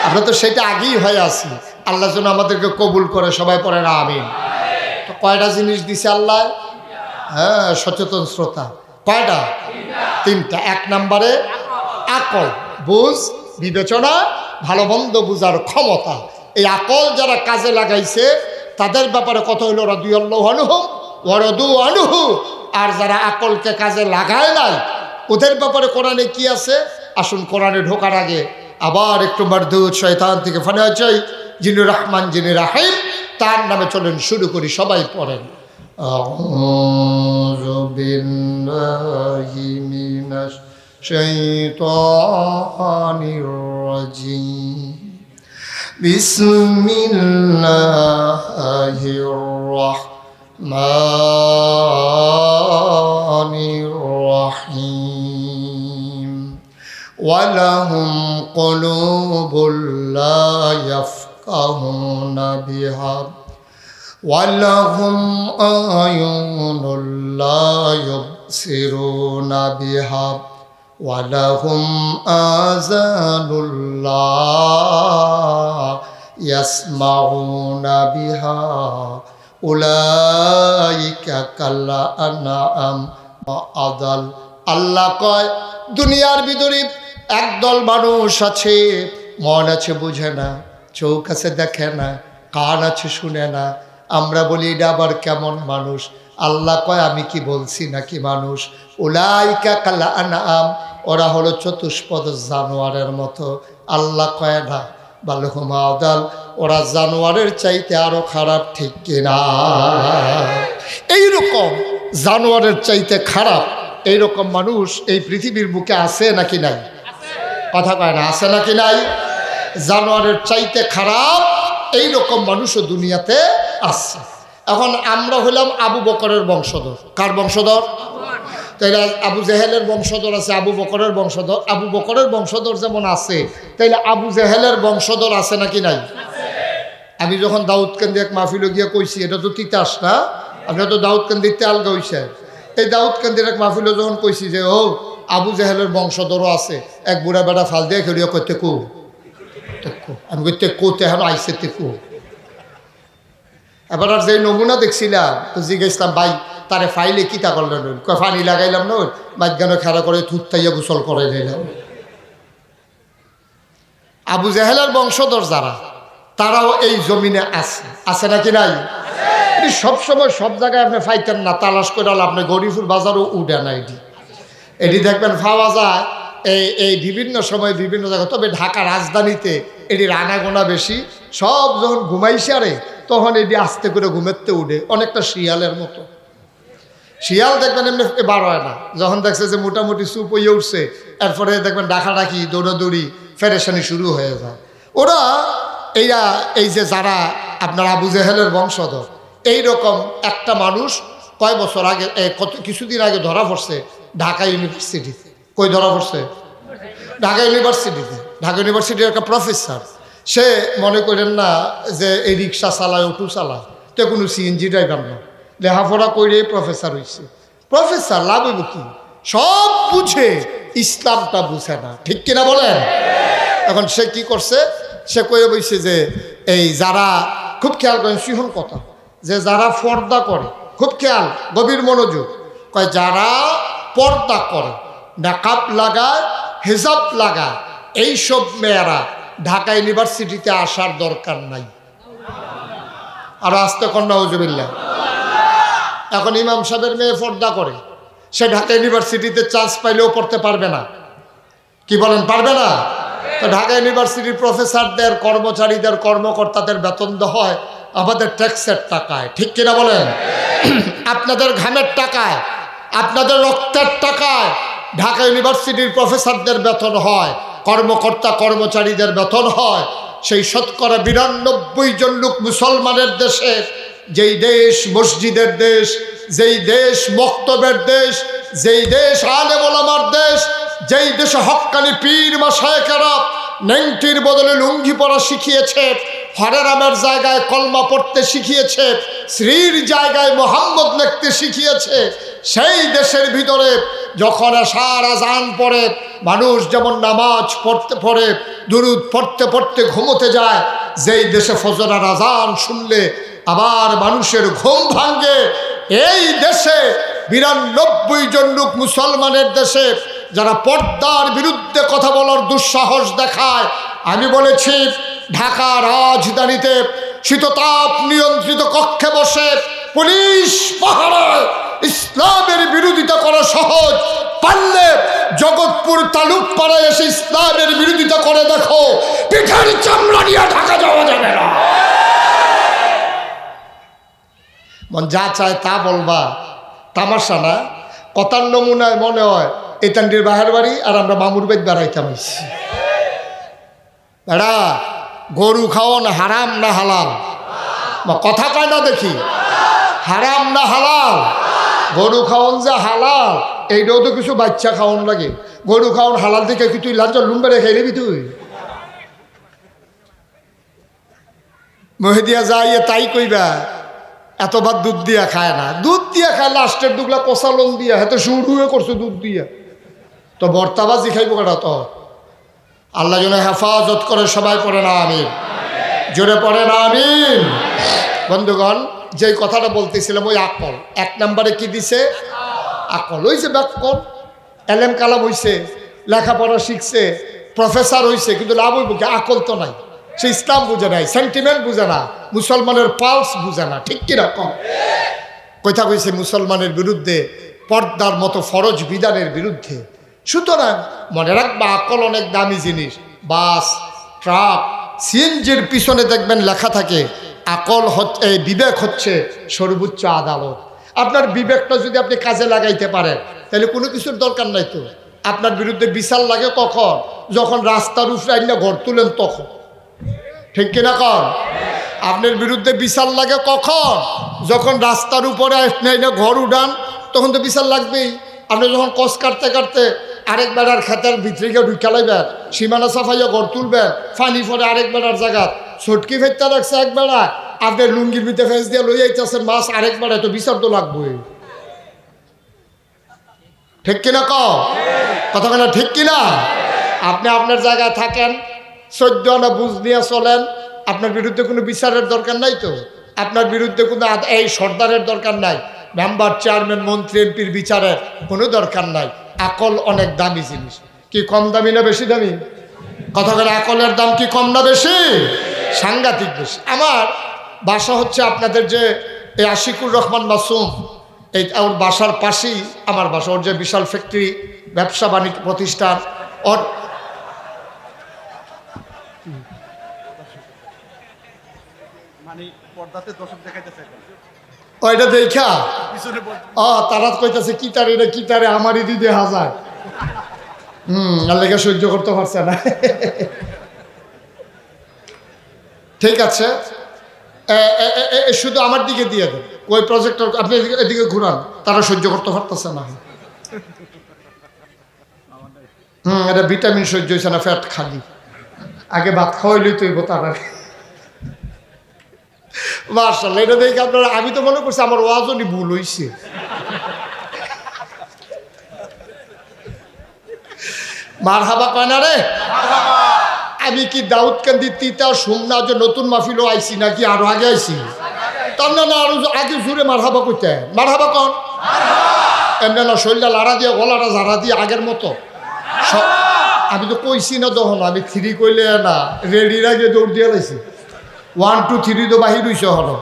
Speaker 1: আমরা তো সেটা আগেই হয়ে আছি। আল্লাহ যেন আমাদেরকে কবুল করে। সবাই পড়ে না আমিন। তো কয়টা জিনিস দিছে আল্লাহ? হ্যাঁ, সচেতন শ্রোতা, কয়টা? 3টা। 1 নম্বরে আকল, বুঝ, বিবেচনা, ভালো মন্দ বুঝার ক্ষমতা। এই আকল যারা কাজে লাগাইছে তাদের ব্যাপারে কত হইল রাদিয়াল্লাহু আনহুম ওয়া রাদু আনহু। আর যারা আকলকে কাজে লাগায় নাই, ওদের ব্যাপারে কোরআনে কি আছে? আসুন কোরআনে ঢোকার আগে আবার একটু মারদুদ শয়তান থেকে ফানা চাই। যিনি রহমান, যিনি রাহিম, তার নামে চলেন শুরু করি। সবাই পড়েন আউযু বিল্লাহি মিনাশ শাইতানির রাজিম। বিসমিল্লাহির রাহমানির রাহিম। ওয়ালাহুম কুলুবুল লা ইয়াফকাহুনা বিহা ওয়ালাহুম আয়ুনুল লা ইউবসিরুনা বিহা ওয়ালাহুম আযানুল লা ইয়াসমাউনা বিহা উলাইকা কাল আনআম ওয়া আদাল। আল্লাহ কয়, দুনিয়ার ভিতরে একদল মানুষ আছে, মন আছে বুঝে না, চোখ আছে দেখে না, কান আছে শুনে না। আমরা বলি এটা আবার কেমন মানুষ? আল্লাহ কয়, আমি কি বলছি নাকি মানুষ? উলাইকা কাল আনআম, ওরা হলো চতুষ্পদ জানোয়ারের মতো। আল্লাহ কয় না, বালহুম আদাল, ওরা জানোয়ারের চাইতে আরো খারাপ। ঠিক কিনা? এইরকম জানোয়ারের চাইতে খারাপ এইরকম মানুষ এই পৃথিবীর বুকে আছে নাকি নাই? কথা কয় না, আছে নাকি নাই? জানোয়ারের চাইতে খারাপ এইরকম মানুষও দুনিয়াতে আছে। এখন আমরা হইলাম আবু বকরের বংশধর। কার বংশধর? তাইলে আবু জেহেলের বংশধর আছে, আবু বকরের বংশধর। আবু বকরের বংশধর যেমন আছে, তাইলে আবু জেহেলের বংশধর আছে নাকি নাই? আমি যখন দাউদকান্দি এক মাহফিলে গিয়ে কইছি, এটা তো তিতাস না, আপনার তো দাউদকান্দির তেল গাইছে। এই দাউদকান্দির এক মাহফিলে যখন কইছি যে ও আবু জেহেলের বংশধরও আছে, এক বুড়া বেটা ফাল দিয়ে খেলিয়া করতে কু তেকো। আমি কই তেকো তেহানো আইসে তেকো। এবার আর যে নমুনা দেখছিলাম তো জিজ্ঞেসলাম ভাই তারে ফাইলে কিতা করলেন? কয় পানি লাগাইলাম না মাঝখানে খেলা করে থুতাইয়া গোসল করে নিলাম। আবু জাহেলের বংশধর যারা তারাও এই জমিনে আছে, আছে নাকি নাই? সবসময় সব জায়গায় আপনি ফাইতেন না, তালাশ করে আপনি গরিবুর বাজারও উঠে না। এটি দেখবেন পাওয়া যায় এই বিভিন্ন সময় বিভিন্ন জায়গায়। তবে ঢাকা রাজধানীতে এটির আনাগোনা বেশি। সব যখন ঘুমাইছে আরে তখন এটি আস্তে করে ঘুমেতে উঠে, অনেকটা শিয়ালের মতো। শিয়াল দেখবেন এমনি বার হয় না, যখন দেখছে যে মোটামুটি চুপ হয়ে উঠছে এরপরে দেখবেন ডাকাডাকি দৌড়াদৌড়ি ফেরেশানি শুরু হয়ে যায়। ওরা এই যে যারা আপনার আবু জেহেলের বংশধর, এইরকম একটা মানুষ কয় বছর আগে কিছুদিন আগে ধরা পড়ছে ঢাকা ইউনিভার্সিটিতে। কই ধরা পড়ছে? ঢাকা ইউনিভার্সিটিতে। ঢাকা ইউনিভার্সিটির একটা প্রফেসর, সে মনে করেন না যে এই রিক্সা চালায়, অটো চালায়, তো কোনো সিএনজি ড্রাইভার না, লেখাপড়া করে প্রফেসর হয়েছে। প্রফেসর লাভ হইব কি? সব বুঝে, ইসলামটা বুঝে না, ঠিক কিনা বলেন? এখন সে কি করছে, সে কয়ে বলছে যে এই যারা, খুব খেয়াল করেন সিহন কথা, যে যারা পর্দা করে, খুব খেয়াল গভীর মনোযোগ, কয় যারা পর্দা করে, নাকাব লাগায়, হেজাব লাগায়, এইসব মেয়েরা ঢাকা ইউনিভার্সিটিতে আসার দরকার নাই। আর আসতে কন্যা হুজুবিল্লাহ। এখন ইমাম সাহেবের মেয়ে পর্দা করে, সে ঢাকা ইউনিভার্সিটিতে চান্স পাইলেও পড়তে পারবে না। কি বলেন, পারবে না? তো ঢাকা ইউনিভার্সিটির প্রফেসরদের, কর্মচারীদের, কর্মকর্তাদের বেতন দেওয়া হয় আমাদের ট্যাক্সের টাকায়, ঠিক কিনা বলেন? আপনাদের ঘামের টাকায়, আপনাদের রক্তের টাকায় ঢাকা ইউনিভার্সিটির প্রফেসরদের বেতন হয়, কর্মকর্তা কর্মচারীদের বেতন হয়। সেই শতকরা 92 জন লোক মুসলমানের দেশে, যেই দেশ মসজিদের দেশ, যেই দেশ মক্তবের দেশ, যেই দেশ আলেম ওলামার দেশ, যেই দেশে হক্কানি পীর মাশায়েখেরা নেংটির বদলে লুঙ্গি পরা শিখিয়েছে, হরে রামের জায়গায় কলমা পড়তে শিখিয়েছে, শ্রীর জায়গায় মোহাম্মদ লিখতে শিখিয়েছে, সেই দেশের ভিতরে যখন আশার আজান পড়ে, মানুষ যেমন নামাজ পড়ে দুরুদ পড়তে পড়তে ঘুমোতে যায়, যেই দেশে ফজরের আজান শুনলে আবার মানুষের ঘুম ভাঙ্গে, এই দেশে 92 জন লোক মুসলমানের দেশে যারা পর্দার বিরুদ্ধে কথা বলার দুঃসাহস দেখায়। আমি বলেছি ঢাকা রাজধানীতে শীততাপ নিয়ন্ত্রিত কক্ষে বসে পুলিশ পাহারায় ইসলামের বিরোধিতা করা সহজ, পারলে জগৎপুর তালুকপাড়ায় এসে ইসলামের বিরোধিতা করে দেখো, পিঠের চামড়া নিয়ে ঢাকা যাওয়া যাবে না। মন যা চায় তা বলবা, তামাশা না। কথার নমুনায় মনে হয় এই তান্ডির বাহের বাড়ি আর আমরা মামুর বাইত বেড়াইতাম। বেড়া গরু খাওয়ান হারাম না হালাল? কথা কয় না দেখি, হারাম না হালাল? গরু খাওয়ান যে হালাল, এইটাও তো কিছু বাচ্চা খাওয়ান লাগে। গরু খাওয়ান হালাল থেকে কি তুই লাঞ্চ লুম্বেরে খেয়ে নিবি? তুই মহিদিয়া যাই তাই কইবা, এতবার দুধ দিয়া খায় না, দুধ দিয়া খায় লাস্টের দুগলা কষা লোন দিয়া, হয়তো শুরু করছে দুধ দিয়া, তো বর্তাবাজি খাইব কাটা। তো আল্লাহ যেন হেফাজত করে, সবাই পড়ে না আমিন, জোরে পড়ে না আমিন। বন্ধুগণ, যেই কথাটা বলতেছিলাম, ওই আকল, এক নম্বরে কি দিছে? আকল। ওই যে ব্যাকল এলেম কালাম হইছে, লেখাপড়া শিখছে, প্রফেসর হইছে, কিন্তু লাভ হইব কি? আকল তো নাই। সে ইসলাম বুঝে নাই, সেন্টিমেন্ট বুঝে না, মুসলমানের পালস বুঝে না, ঠিক কিরকম? কথা কইছে মুসলমানের বিরুদ্ধে, পর্দার মতো ফরজ বিধানের বিরুদ্ধে। সুতরাং মনে রাখবা, আকল অনেক দামি জিনিস। বাস, ট্রাক, সিএনজির পিছনে দেখবেন লেখা থাকে আকল হচ্ছে, বিবেক হচ্ছে সর্বোচ্চ আদালত। আপনার বিবেকটা যদি আপনি কাজে লাগাইতে পারেন, তাহলে কোনো কিছুর দরকার নাই। তো আপনার বিরুদ্ধে বিচার লাগে কখন? যখন রাস্তার উপরে আইনা ঘর তুলেন তখন, ঠিক কিনা কন? আপনার বিরুদ্ধে বিচার লাগে কখন? যখন রাস্তার উপরে আইনা ঘর উঠান, তখন তো বিচার লাগবেই। আপনি যখন কস কাটতে কাটতে আরেক বেড়ার খেতের ভিতরে ঢুকা লাইবেন, সীমানা সাফাইয়া ঘর তুলবেন, ফানি ফরে আরেক বেড়ার জায়গা ছটকি ফেরতে রাখছে এক বেড়া, আপনি লুঙ্গির ভিতরে ফেঁস দিয়ে লই আইতেছেন মাছ, আরেক বেড়ায় তো বিচার তো লাগবেই, ঠিক কিনা কথা কেনা? ঠিক কিনা? আপনি আপনার জায়গায় থাকেন, 14 আনা বুঝ নিয়ে চলেন, আপনার বিরুদ্ধে কোনো বিচারের দরকার নাই তো, আপনার বিরুদ্ধে কোনো এই সর্দারের দরকার নাই, মেম্বার চেয়ারম্যান মন্ত্রী এমপির বিচারের কোনো দরকার নাই। আকল অনেক দামি জিনিস। কি কম দামি না বেশি দামি? কথা বলে, আকলের দাম কি কম না বেশি? সাংঘাতিক বেশি। আমার বাসা হচ্ছে আপনাদের যে এই আশিকুর রহমান মাসুম, এই ওর বাসার পাশেই আমার বাসা। ওর যে বিশাল ফ্যাক্টরি, ব্যবসা বাণিজ্য প্রতিষ্ঠান, ওর ওইটা দেখা তারা কইতাছে কিতারে এটা কিতারে আমারই দিদি হাজার। আল্লাহকে সহ্য করতে পারছে না। ঠিক আছে, শুধু আমার দিকে দিয়ে দেন ওই প্রজেক্টর, আপনি এদিকে ঘুরান, তারা সহ্য করতে পারতেছে না। এটা ভিটামিন সহ্য হয়েছে না, ফ্যাট খালি। আগে ভাত খাওয়াইলেই তৈব তারা। মার্শাল্লাহ, এটা দেখে আপনারা, আমি তো মনে করছি আমার ওয়াজনই ভুল হয়েছে। মারহাবা কয় না রে? আমি কি দাউদকান্দি তিতা সুমনা যে নতুন মাহফিলও আইছি নাকি আরো আগে আইছি? তার না আরো আগে জুড়ে মারহাবা কইতে, মারহাবা কন। এমনি না শরীরটা লাড়া দিয়ে গলাটা ঝাড়া দিয়ে আগের মতো। আমি তো কইছি না তখন, আমি 3 কইলে না, রেডির আগে দৌড় দিয়ে লাইছি। 1 2 3 তো বাহির হইছে হলো।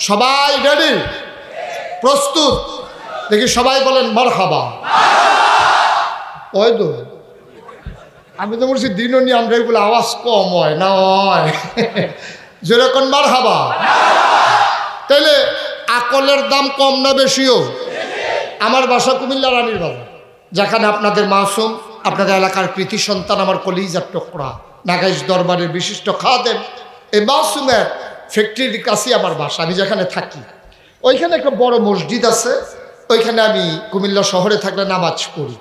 Speaker 1: সবাই রেডি, প্রস্তুত? দেখি সবাই বলেন মারহাবা। ওই তো আমি তো বলছি দিনও নি আমরা এগুলো আওয়াজ কম হয় না, হয় যেরকম মারহাবা। তাইলে আকলের দাম কম না বেশিও? আমার বাসা কুমিল্লা রানীর বাজার, যেখানে আপনাদের মাসুম, আপনাদের এলাকার কৃতি সন্তান, আমার কলিজার টুকরা, নাগাইশ দরবারের বিশিষ্ট খাদেম, এই মাসুমের ফ্যাক্টরির কাছেই আমার বাসা। আমি যেখানে থাকি ওইখানে একটা বড় মসজিদ আছে, ওইখানে আমি কুমিল্লা শহরে থাকলে নামাজ পড়ি।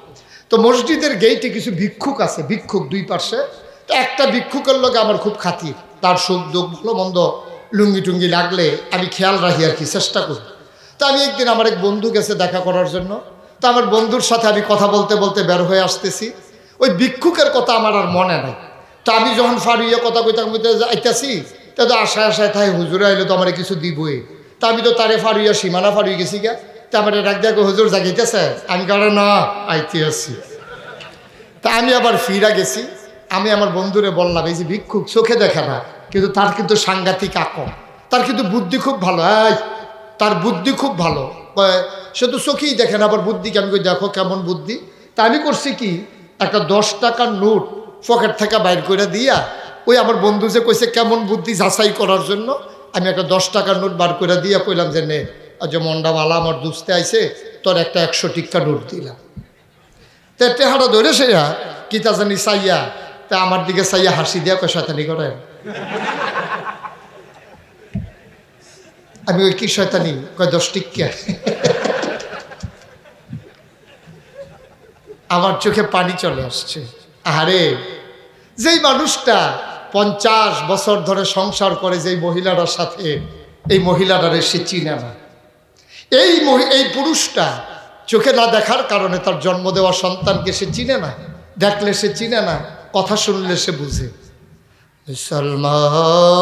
Speaker 1: তো মসজিদের গেইটে কিছু ভিক্ষুক আছে, ভিক্ষুক 2 পাশে। তো একটা ভিক্ষুকের লোক আমার খুব খাতির, তার সুখ দুঃখ ভালো মন্দ লুঙ্গি টুঙ্গি লাগলে আমি খেয়াল রাখি আর কি, চেষ্টা করি। তো আমি একদিন আমার এক বন্ধু গেছে দেখা করার জন্য। তো আমার বন্ধুর সাথে আমি কথা বলতে বলতে বের হয়ে আসতেছি, ওই ভিক্ষুকের কথা আমার আর মনে নাই। তো আমি যখন ফারুইয়া কথা কইতে কইতে যাইতেছি, তা তো আশায় আশায় তাই হুজুরে আইলে তো আমার কিছু দিবই। তা আমি তো তারে ফারুইয়া সীমানা ফারুই গেছি গা। তা আমার ডাক দেখো হুজুর জাগিতেছে, আমি কারণ না আইতে আসছি। তা আমি আবার ফিরা গেছি। আমি আমার বন্ধুরে বললাম, এই যে ভিক্ষুক চোখে দেখে না, কিন্তু তার কিন্তু সাংঘাতিক আকল, তার কিন্তু বুদ্ধি খুব ভালো। তার বুদ্ধি খুব ভালো, সে তো চোখেই দেখে না, আবার বুদ্ধি আমি কই দেখো কেমন বুদ্ধি। তা আমি করছি কি, একটা 10 টাকার নোট পকেট থেকে বাইর করে দিয়া, ওই আমার বন্ধু যে কইছে কেমন বুদ্ধি যাচাই করার জন্য, আমি একটা 10 টাকার নোট বার করে দিয়া কইলাম যে নে, যে মন্ডা বালা আমার দুস্তে আইছে, তোর একটা 100 টিক্কা নোট দিলাম। তে টেহাটা ধরে সেয়া কিতা জানি চাইয়া, তা আমার দিকে চাইয়া হাসি দিয়া কয় শয়তানি করেন। আমি ওই কি শয়তানি কয় 10 টিক্কা। আমার চোখে পানি চলে আসছে। আরে যেই মানুষটা 50 বছর ধরে সংসার করে, যেই মহিলাটার সাথে, এই মহিলাটারে সে চিনে না। এই পুরুষটা চোখে না দেখার কারণে তার জন্ম দেওয়া সন্তানকে সে চিনে না, দেখলে সে চিনে না, কথা শুনলে সে বুঝে। সলমান,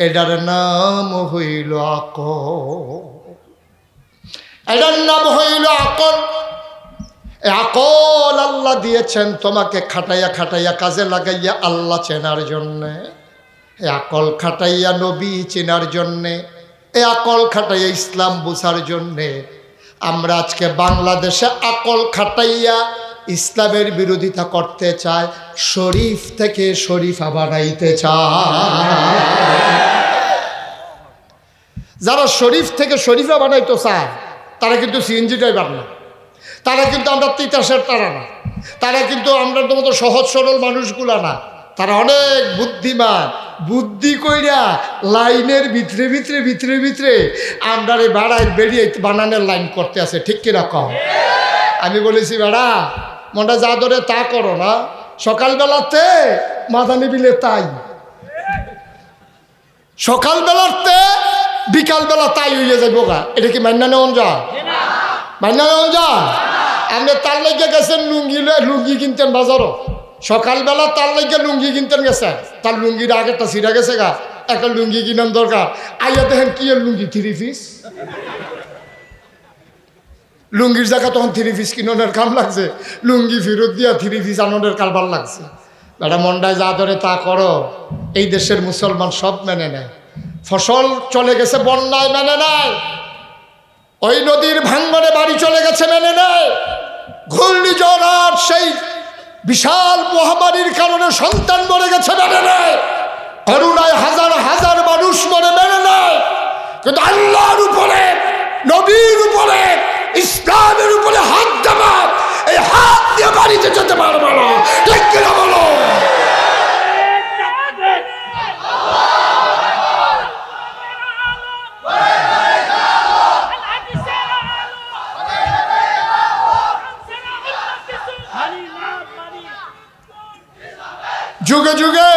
Speaker 1: এটার নাম হইল আকল, এটার নাম হইল আকল। আকল আল্লাহ দিয়েছেন তোমাকে খাটাইয়া খাটাইয়া কাজে লাগাইয়া আল্লাহ চেনার জন্যে, আকল খাটাইয়া নবী চেনার জন্যে, এই আকল খাটাইয়া ইসলাম বুঝার জন্যে। আমরা আজকে বাংলাদেশে আকল খাটাইয়া ইসলামের বিরোধিতা করতে চায়, শরীফ থেকে শরীফা বানাইতে চায়। যারা শরীফ থেকে শরীফা বানাইতে চায় তারা কিন্তু সিএনজি ড্রাইভার না, তারা কিন্তু আমরা তিতাসের তারা না, তারা কিন্তু আমরা তো মতো সহজ সরল মানুষগুলা না, তারা অনেক বুদ্ধিমান। বুদ্ধি কইরা লাইনের ভিতরে ভিতরে ভিতরে ভিতরে আমরা রে বাড়ায় বেরিয়ে বানানোর লাইন করতে আছে, ঠিক কিনা কম? আমি বলেছি বেড়া মনটা যা ধরে তা করো না, সকালবেলাতে মাথা নিবিলে তাই, সকালবেলাতে বিকালবেলা তাই হইয়া যাবো গা। এটা কি মান্না নেওয়া যায়? মান্না নেওয়া যায়? আপনি তার লেগে গেছেন লুঙ্গি কিনতেন বাজারও, সকালবেলা তার লাগে লুঙ্গি কিনতেন গেছে, তার লুঙ্গির আগেরটা ছিঁড়া গেছে গা, একটা লুঙ্গি কিনার দরকার। আইয়া দেখেন কি এর লুঙ্গি 3 পিস, লুঙ্গির জায়গা তখন 3 পিস কিনোনের কাম লাগছে, লুঙ্গি ফেরত দিয়া 3 পিস আনন্দের কারবার লাগছে। বেটা মন্ডায় যা ধরে তা করো, এই দেশের মুসলমান সব মেনে নেয়। ফসল চলে গেছে বন্যায়, মেনে নেয়। ওই নদীর ভাঙ্গনে বাড়ি চলে গেছে, মেনে নেয়। ঘূর্ণিঝড় আর সেই বিশাল মহামারীর কারণে সন্তান মরে গেছে, মেনে নেয়। করুণায় হাজার হাজার মানুষ মরে, মেনে নেয়। কিন্তু আল্লাহর উপরে, নবীর উপরে, ইসলামের উপরে হাত দেবা, এই হাত দিয়ে বাড়িতে যেতে পারবে না। ঠিক কিনা বলো? যুগে যুগে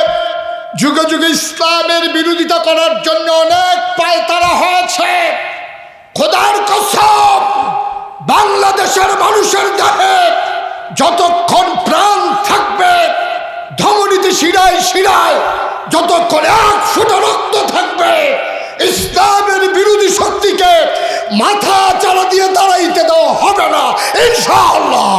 Speaker 1: যুগে যুগে ইসলামের বিরোধিতা করার জন্য অনেক পায়তারা হয়েছে। খোদার কসম, বাংলাদেশের মানুষের দেহে যতক্ষণ প্রাণ থাকবে, ধমনীতে শিরায় শিরায় যতক্ষণ 1 ফোঁটা রক্ত থাকবে, ইসলামের বিরোধী শক্তিকে মাথা চারা দিয়ে দাঁড়াইতে দেওয়া হবে না, ইনশাআল্লাহ।